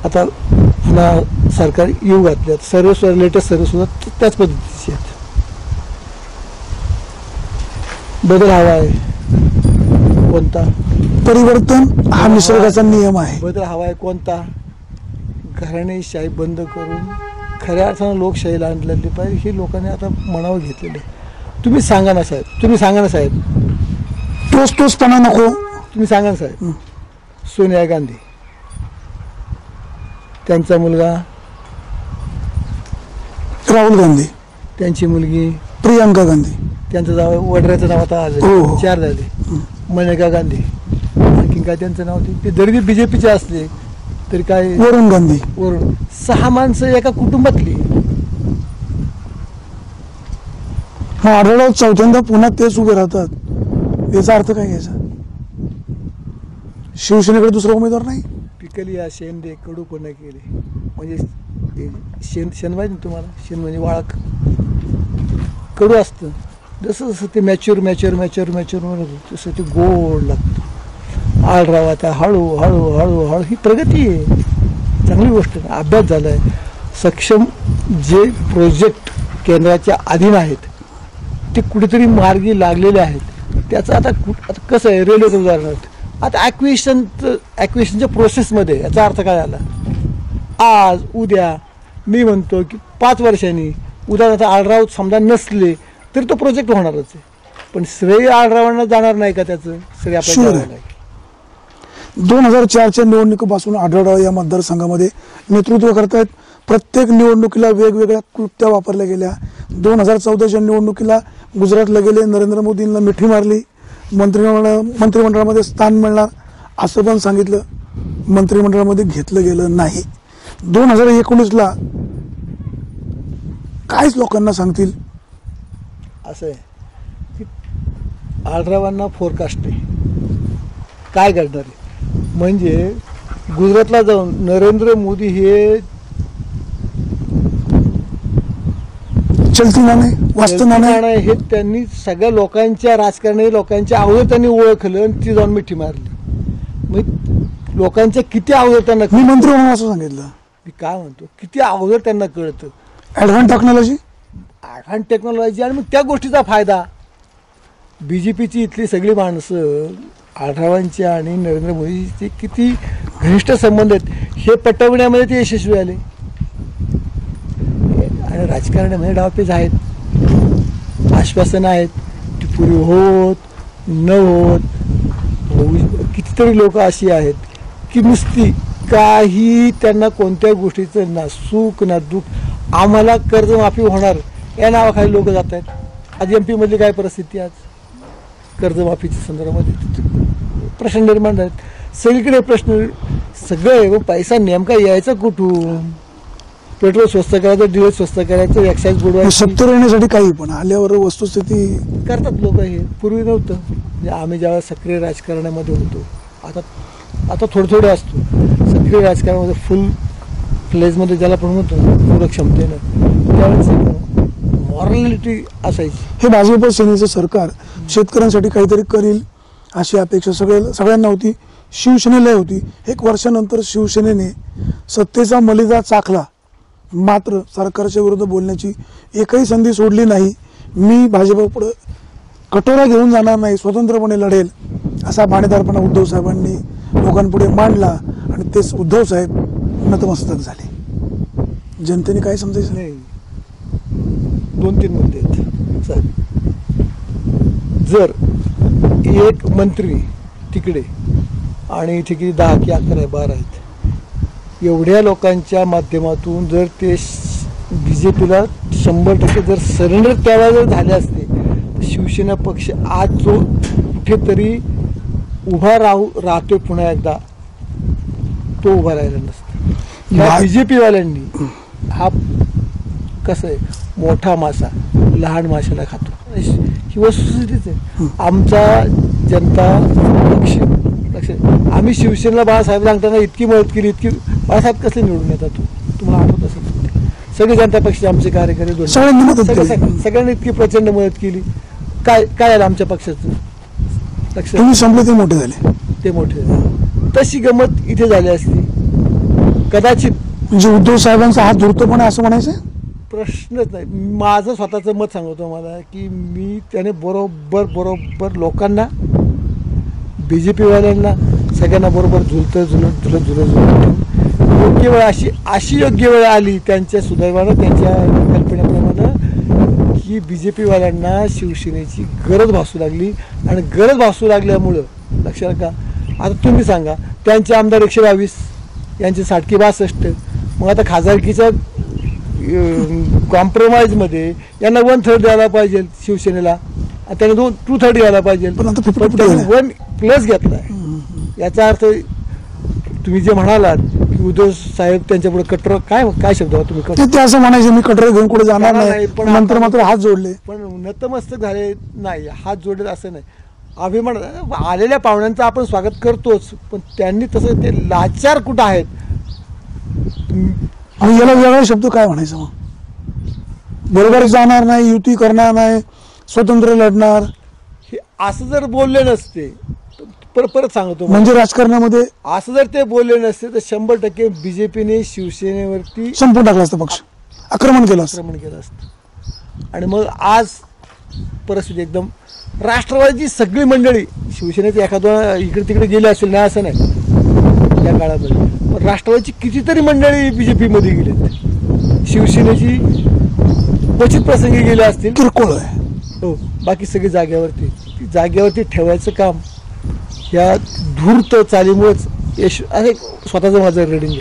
C: आता पुन्हा सरकार येऊ घातल्यात, सर्व लेटेस्ट सर्व सुद्धा त्याच पद्धतीचे आहेत. बदल हवा आहे कोणता?
B: परिवर्तन हा निसर्गाचा नियम आहे.
C: बदल हवा आहे कोणता? घराणेशाही बंद करून खऱ्या अर्थानं लोकशाहीला आणलेली पाहिजे, हे लोकांनी आता मनावर घेतलेलं आहे. तुम्ही सांगा ना साहेब,
B: तोचपणा नको.
C: तुम्ही सांगा ना साहेब, सोनिया गांधी, त्यांचा मुलगा
B: राहुल गांधी,
C: त्यांची मुलगी
B: प्रियंका गांधी,
C: त्यांचं नाव वडिलांचं नाव आता आलं,
B: हो.
C: 4 झाले. मेनका गांधी, आणखीन काय त्यांचं नाव ते जरी BJPचे असले तरी काय,
B: वरुण गांधी,
C: 6 माणसं एका कुटुंबातली.
B: मग आढळराव चौथ्यांदा पुन्हा तेच उभे राहतात, याचा अर्थ काय घ्यायचा? शिवसेनेकडे दुसरा उमेदवार नाही.
C: पिकली या शेंदे कडूपणा केले, म्हणजे शेण माहिती तुम्हाला, शेण म्हणजे वाळक कडू असतं, जसं जसं ते मॅच्युअर म्हणत तसं ते गोड लागतं. आढळराव आता हळू ही प्रगती आहे, चांगली गोष्ट आहे, अभ्यास झाला आहे. सक्षम जे प्रोजेक्ट केंद्राच्या अधीन आहेत ते कुठेतरी मार्गी लागलेले आहेत. त्याचं आता कसं आहे, रेल्वेचं उदाहरणार्थ आता ॲक्विशनच्या प्रोसेसमध्ये याचा अर्थ काय झाला? आज उद्या मी म्हणतो की 5 वर्षांनी उदाहरणार्थ आढळराव समजा नसले तरी तो प्रोजेक्ट होणारच आहे, पण श्रेय आढळरावांना जाणार नाही का? त्याचं श्रेय आपल्याला
B: 2004च्या निवडणुकीपासून आढळराव या मतदारसंघामध्ये नेतृत्व करतायत. प्रत्येक निवडणुकीला वेगवेगळ्या क्लुप्त्या वापरल्या गेल्या. 2014च्या निवडणुकीला गुजरातला गेले, नरेंद्र मोदींना मिठी मारली, मंत्रिमंडळामध्ये स्थान मिळणार असं पण सांगितलं, मंत्रिमंडळामध्ये घेतलं गेलं नाही. 2019ला काहीच लोकांना सांगतील
C: असं आहे की आढळरावांना फोरकास्ट आहे काय करणार आहे. म्हणजे गुजरातला जाऊन नरेंद्र मोदी हे
B: चलती नाणे वास्तव नाणे
C: हे त्यांनी सगळ्या लोकांच्या राजकारणी लोकांच्या अगोदर त्यांनी ओळखलं आणि ती जाऊन मिठी मारली. मग लोकांच्या किती अगोदर त्यांना,
B: मी मंत्री म्हणून असं सांगितलं,
C: मी काय म्हणतो किती अगोदर त्यांना कळतं
B: ॲडव्हान्स
C: टेक्नॉलॉजी. आणि मग त्या गोष्टीचा फायदा BJPची इथली सगळी माणसं आढळरावांची आणि नरेंद्र मोदीची किती घनिष्ठ संबंध आहेत हे पटवण्यामध्ये ते यशस्वी आले. आणि राजकारणामध्ये डावपेच आहेत, आश्वासनं आहेत, ती पुरी होत न होत. कितीतरी लोक अशी आहेत की नुसती काही त्यांना कोणत्या गोष्टीचं ना सुख ना दुःख, आम्हाला कर्जमाफी होणार या नावाखाली लोक जात आहेत. आज MP मधली काय परिस्थिती, आज कर्जमाफीच्या संदर्भामध्ये प्रश्न निर्माण आहेत. सगळीकडे प्रश्न सगळे, पैसा नेमका यायचा कुठून? पेट्रोल स्वस्त करायचं, डिझेल स्वस्त करायचं, एक्साईज बुडवायचं,
B: सत्तर येण्यासाठी काही पण आल्यावर वस्तुस्थिती
C: करतात लोक. हे पूर्वी नव्हतं. म्हणजे आम्ही ज्यावेळेला सक्रिय राजकारणामध्ये होतो, आता थोडं असतो सक्रिय राजकारणामध्ये, फुल फ्लेजमध्ये ज्याला पण म्हणतो पूर्ण क्षमतेनं, त्यावेळेस मॉरॅलिटी असायची.
B: हे भाजप सेनेचं सरकार शेतकऱ्यांसाठी काहीतरी करील अशी अपेक्षा सगळ्यांना होती, शिवसेनेला होती. 1 वर्षानंतर शिवसेनेने सत्तेचा मलिदा चाखला, मात्र सरकारच्या विरोधात बोलण्याची एकही संधी सोडली नाही. मी भाजपपुढे कटोरा घेऊन जाणार नाही, स्वतंत्रपणे लढेल असा बाणेदारपणा उद्धव साहेबांनी लोकांपुढे मांडला आणि तेच उद्धव साहेब नतमस्तक झाले. जनतेने काय समजायचं
C: नाही. 2-3 मुद्दे आहेत साहेब. जर एक मंत्री तिकडे आणि इथे किती 10 की 11 12 आहेत, एवढ्या लोकांच्या माध्यमातून जर ते BJPला 100% जर सरेंडर त्यावेळेला जर झाले असते तर शिवसेना पक्ष आज जो कुठेतरी उभा राहतोय पुन्हा एकदा, तो उभा राहिला नसता. ह्या BJPवाल्यांनी हा कसं आहे, मोठा मासा लहान माशाला खातो, ही वस्तुस्थितीच आहे. आमचा जनता पक्ष, आम्ही शिवसेनेला बाळासाहेब सांगताना इतकी मदत केली, इतकी बाळासाहेब कसले निवडून येतात तुम्हाला आठवत असेल. सगळे जनता पक्षाचे आमचे कार्यकर्ते
B: सगळ्यांनी मदत केली.
C: सगळ्यांनी इतकी प्रचंड मदत केली. काय काय आलं आमच्या पक्षाचं लक्षात?
B: तुम्ही संपले ते मोठे झाले.
C: ते मोठे झाले. तशी गमत इथे झाली असती कदाचित.
B: म्हणजे उद्धव साहेबांचा हात धुरतोपण आहे असं म्हणायचं?
C: प्रश्नच नाही. माझं स्वतःचं मत सांगतो मला की मी त्याने बरोबर लोकांना BJP वाल्यांना सगळ्यांना बरोबर झुलत योग्य वेळ अशी योग्य वेळ आली त्यांच्या सुदैवानं त्यांच्या कल्पनेप्रमाणे की BJP वाल्यांना शिवसेनेची गरज भासू लागली. आणि गरज भासू लागल्यामुळं लक्षात का आता तुम्ही सांगा त्यांचे आमदार 122 यांचे 62. मग आता खासदारकीच्या कॉम्प्रोमाइजमध्ये यांना 1/3 द्यायला पाहिजे शिवसेनेला. त्याने 2/3 द्यायला पाहिजे.
B: पण आता
C: 1+ घेतलाय. याचा अर्थ तुम्ही जे म्हणालात की उद्धव साहेब त्यांच्या पुढे कटर काय शब्द तुम्ही
B: ते असं म्हणायचे मी कटर घेऊन कुठे जाणार नाही, पण नंतर मात्र हात जोडले.
C: पण नतमस्तक झाले नाही, हात जोडले असं नाही. अभिमान आलेल्या पाहुण्यांचं आपण स्वागत करतोच, पण त्यांनी तसं ते लाचार कुठं आहेत.
B: आणि याला वेगळा शब्द काय म्हणायचं मग? बरोबर जाणार नाही, युती करणार नाही, स्वतंत्र लढणार,
C: हे असं जर बोलले नसते परत सांगतो
B: म्हणजे राजकारणामध्ये
C: असं जर ते बोलले नसते तर 100% BJPने शिवसेनेवरती
B: संपून टाकला असतं, पक्ष आक्रमण केलं असतं.
C: आणि मग आज परिस्थिती एकदम राष्ट्रवादीची सगळी मंडळी शिवसेनेचे एखादं इकडे तिकडे गेले असेल ना असं नाही त्या काळामध्ये, पण राष्ट्रवादीची कितीतरी मंडळी BJP मध्ये गेले. शिवसेनेची क्वचित प्रसंगी गेले असतील,
B: किरकोळ आहे.
C: हो, बाकी सगळी जागेवरती ठेवायचं काम या धूर्त चालीमुळेच यश असे स्वतःचं माझं रेडिंग आहे.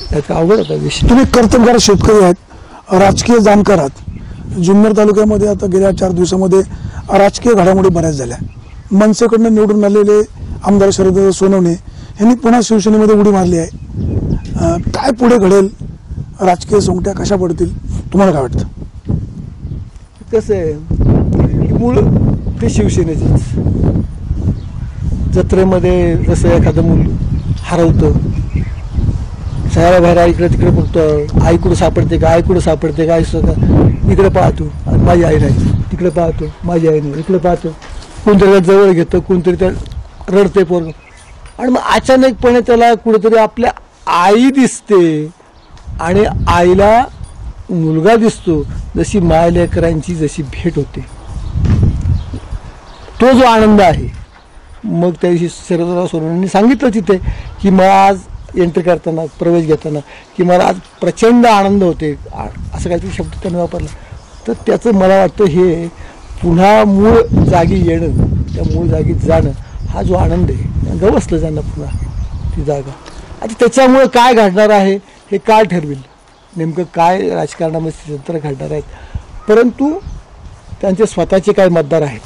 C: त्याचा अवघड होता विषय.
B: तुम्ही कर्तबगार शेतकरी आहेत, राजकीय जाणकार आहात. जुन्नर तालुक्यामध्ये आता गेल्या 4 दिवसामध्ये राजकीय घडामोडी बऱ्याच झाल्या. मनसेकडनं निवडून आलेले आमदार शरद सोनवणे यांनी पुन्हा शिवसेनेमध्ये उडी मारली आहे. काय पुढे घडेल? राजकीय सोंगट्या कशा पडतील तुम्हाला काय वाटतं?
C: कसं आहे, मूळ ते शिवसेनेचेच. जत्रेमध्ये जसं एखादं मूल हरवतं, सगळ्या बाहेर इकडे तिकडे बघतो, आई कुठं सापडते का, आई कुठं सापडते का, आई स्वतः इकडे पाहतो माझी आई नाही, तिकडे पाहतो माझी आई नाही, इकडे पाहतो कोणतरी जवळ घेतं, कोणतरी त्या रडते पोरग. आणि मग अचानकपणे त्याला कुठेतरी आपल्या आई दिसते आणि आईला मुलगा दिसतो. जशी मायलेकरांची जशी भेट होते, तो जो आनंद आहे. मग त्या दिवशी शरदराव सोनवणेंनी सांगितलं तिथे की मग आज एंट्री करताना, प्रवेश घेताना की मला आज प्रचंड आनंद होते, असं काहीतरी शब्द त्यांनी वापरला. तर त्याचं मला वाटतं हे पुन्हा मूळ जागी येणं, त्या मूळ जागी जाणं, हा जो आनंद आहे गवसलं जाणं पुन्हा ती जागा. आता त्याच्यामुळे काय घडणार आहे हे काळ ठरवेल, नेमकं काय राजकारणामध्ये चित्र घडणार आहेत. परंतु त्यांचे स्वतःचे काही मतदार आहेत,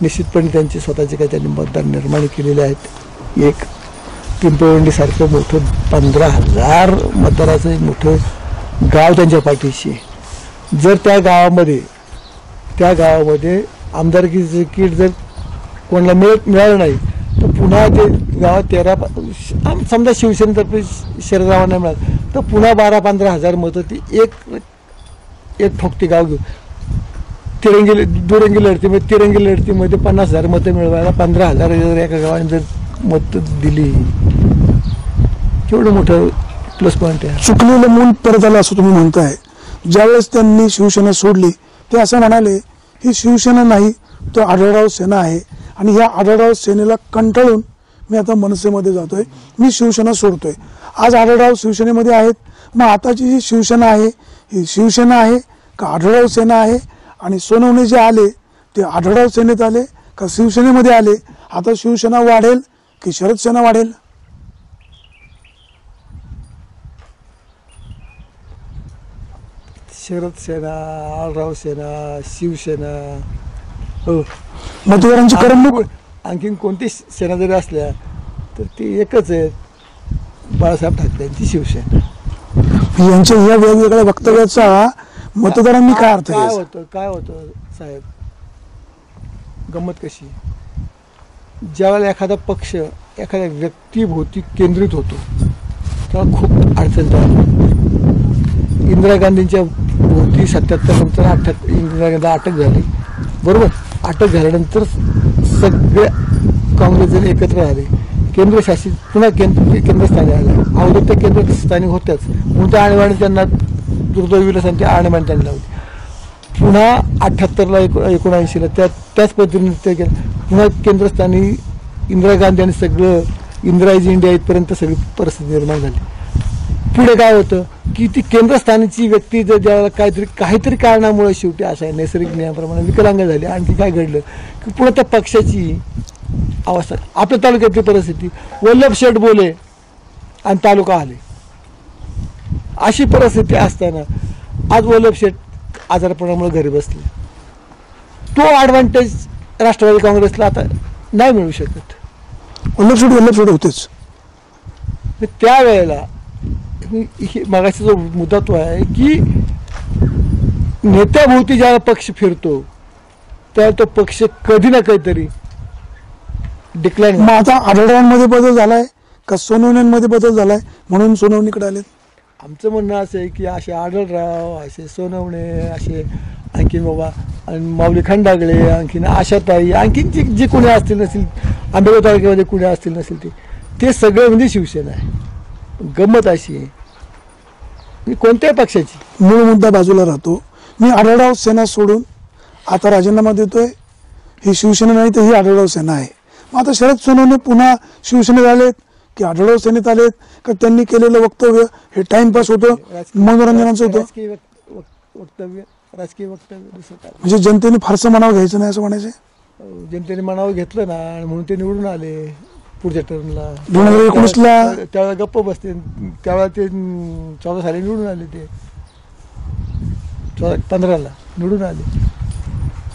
C: निश्चितपणे त्यांचे स्वतःचे काही त्यांनी मतदार निर्माण केलेले आहेत. एक पिंपळवंडीसारखं मोठं 15,000 मतदाराचं एक मोठं गाव त्यांच्या पाठीशी आहे. जर त्या गावामध्ये आमदारकीचं तिकीट जर कोणाला मिळालं नाही तर पुन्हा ते गावात 13 समजा शिवसेनेतर्फे शरदरावांना मिळालं तर पुन्हा 12-15,000 मतं ती एक ठोकते गाव घेऊन दुरंगी लढतीमध्ये 50,000 मतं मिळवायला 15,000 जर एका गावाने जर मतं दिली, केवढं मोठं प्लस पॉईंट आहे.
B: चुकलेलं मूल परत आलं असं तुम्ही म्हणताय. ज्यावेळेस त्यांनी शिवसेना सोडली ते असं म्हणाले ही शिवसेना नाही, तो आढळराव सेना आहे आणि ह्या आढळराव सेनेला कंटाळून मी आता मनसेमध्ये जातोय, मी शिवसेना सोडतोय. आज आढळराव शिवसेनेमध्ये आहेत. मग आताची जी शिवसेना आहे ही शिवसेना आहे का आढळराव सेना आहे? आणि सोनवणे जे आले ते आढळराव सेनेत आले का शिवसेनेमध्ये आले? आता शिवसेना वाढेल की शरद सेना वाढेल?
C: शरद सेना, आढळराव सेना, शिवसेना, हो,
B: मतदारांची करमणूक.
C: आणखीन कोणती सेना जरी असल्या तर ती एकच आहे, बाळासाहेब ठाकरेंची शिवसेना.
B: यांच्या या वेगवेगळ्या वक्तव्याचा मतदारांनी काय अर्थ
C: काय होतं साहेब, गंमत कशी, ज्यावेळेला एखादा पक्ष एखाद्या व्यक्तीभोवती केंद्रित होतो तेव्हा खूप अडचण तयार होते. इंदिरा गांधींच्या भोवती 77 नंतर इंदिरा गांधीला अटक झाली, बरोबर. अटक झाल्यानंतर सगळ्या काँग्रेसजण एकत्र आले, केंद्रशासित पुन्हा केंद्रस्थानी आले. अगोदर त्या केंद्रस्थानी होत्याच म्हणून त्या आणीबाणी त्यांना दुर्दैवीला आणीबाणी त्यांनी लावली. पुन्हा 78ला 79ला त्याच पद्धतीने ते केलं. पुन्हा केंद्रस्थानी इंदिरा गांधी आणि सगळं इंदिराजी इंडिया इथपर्यंत सगळी परिस्थिती निर्माण झाली. पुढे काय होतं की ती केंद्रस्थानीची व्यक्ती जर ज्याला काहीतरी कारणामुळे शेवटी अशा नैसर्गिक नियमाप्रमाणे विकलांग झाली. आणखी काय घडलं की पुन्हा त्या पक्षाची अवस्था, आपल्या तालुक्यातली परिस्थिती, वल्लभ शेठ बोले आणि तालुका आले, अशी परिस्थिती असताना आज वल्लभ शेठ आजारपणामुळे घरी बसले. तो ॲडव्हान्टेज राष्ट्रवादी काँग्रेसला आता नाही मिळू शकत.
B: वल्लभ शेठ होतेच.
C: त्यावेळेला मागाचा जो मुद्दा तो आहे की नेत्याभोवती ज्यावेळेला पक्ष फिरतो त्यावेळेला तो पक्ष कधी ना काहीतरी डिक्लाइन.
B: मग आता आढळरावांमध्ये बदल झालाय का सोनवण्यांमध्ये बदल झालाय म्हणून सोनवणीकडे आलेत?
C: आमचं म्हणणं असं आहे की असे आढळराव, असे सोनवणे, असे आणखीन बाबा आणि माऊली खंडागळे, आणखीन आशाताई, आणखीन जे कोणी असतील नसतील, आंबेगाव तालुक्यामध्ये कुणी असतील नसेल ते सगळे म्हणजे शिवसेना आहे. गंमत अशी आहे मी कोणत्याही पक्षाची
B: मूळ मुद्दा बाजूला राहतो. मी आढळराव सेना सोडून आता राजीनामा देतोय, ही शिवसेना नाही तर ही आढळराव सेना आहे. मग आता शरद सोनवणे पुन्हा शिवसेनेत आलेत की आढळराव सेनेत आलेत का त्यांनी केलेलं वक्तव्य हे टाइमपास होतं, मनोरंजनाचं होतं?
C: राजकीय वक्तव्य दिसत आहे.
B: म्हणजे जनतेने फारसं मनावर घ्यायचं नाही असं म्हणायचं?
C: जनतेने मनावर घेतलं ना म्हणून ते निवडून आले. पुढच्या टर्मला
B: 2019ला
C: त्यावेळेला गप्प बसते, त्यावेळेला ते 14 साली निवडून आले, ते 15ला निवडून आले.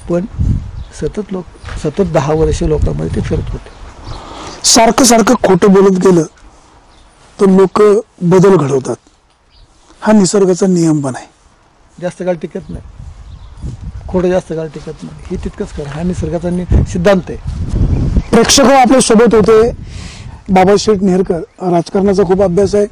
C: पण सतत 10 वर्ष लोकांमध्ये ते फिरत होते.
B: सारखं खोटं बोलत गेलं तर लोक बदल घडवतात, हा निसर्गाचा नियम पण आहे.
C: जास्त काळ टिकत नाही, खोटं जास्त काळ टिकत नाही, हे तितकंच खरं. हा निसर्गाचा सिद्धांत आहे.
B: प्रेक्षक आपल्या सोबत होते. बाबाशेठ नेहरकर, राजकारणाचा खूप अभ्यास आहे,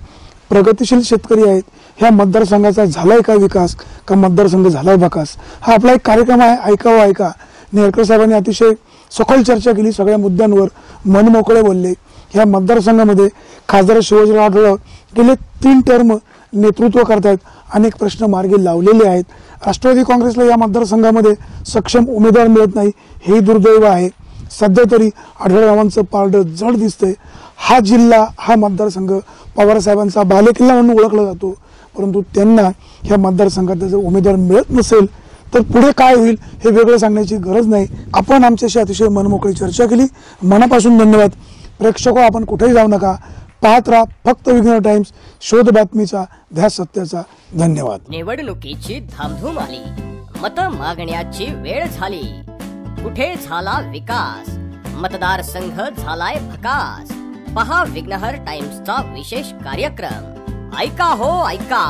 B: प्रगतिशील शेतकरी आहेत. ह्या मतदारसंघाचा झालाय का विकास का मतदारसंघ झालाय बकास, हा आपला एक कार्यक्रम आहे. ऐकावं ऐका. नेहरकर साहेबांनी अतिशय सखोल चर्चा केली, सगळ्या मुद्द्यांवर मनमोकळे बोलले. ह्या मतदारसंघामध्ये खासदार शिवाजीराव आढळराव गेले 3 टर्म नेतृत्व करतायत, अनेक प्रश्न मार्गी लावलेले आहेत. राष्ट्रवादी काँग्रेसला या मतदारसंघामध्ये सक्षम उमेदवार मिळत नाही, हे दुर्दैव आहे. सध्या तरी आढळरावांचं पारडं जड दिसतंय. हा जिल्हा, हा मतदारसंघ पवारसाहेबांचा बालेकिल्ला म्हणून ओळखला जातो, परंतु त्यांना ह्या मतदारसंघात जर उमेदवार मिळत नसेल तर पुढे काय होईल हे वेगळं सांगण्याची गरज नाही. आपण आमच्याशी अतिशय मनमोकळी चर्चा केली, मनापासून धन्यवाद. प्रेक्षक आपण कुठेही जाऊ नका, पाहत राहा फक्त विघ्नर टाइम्स, शोध बातमीचा, ध्यास सत्याचा. धन्यवाद.
A: निवडणुकीची धामधूम आली, मत मागण्याची वेळ झाली. कुठे झाला विकास, मतदारसंघ झालाय भकास. पहा विघ्नहर टाइम्सचा विशेष कार्यक्रम. ऐका हो ऐका.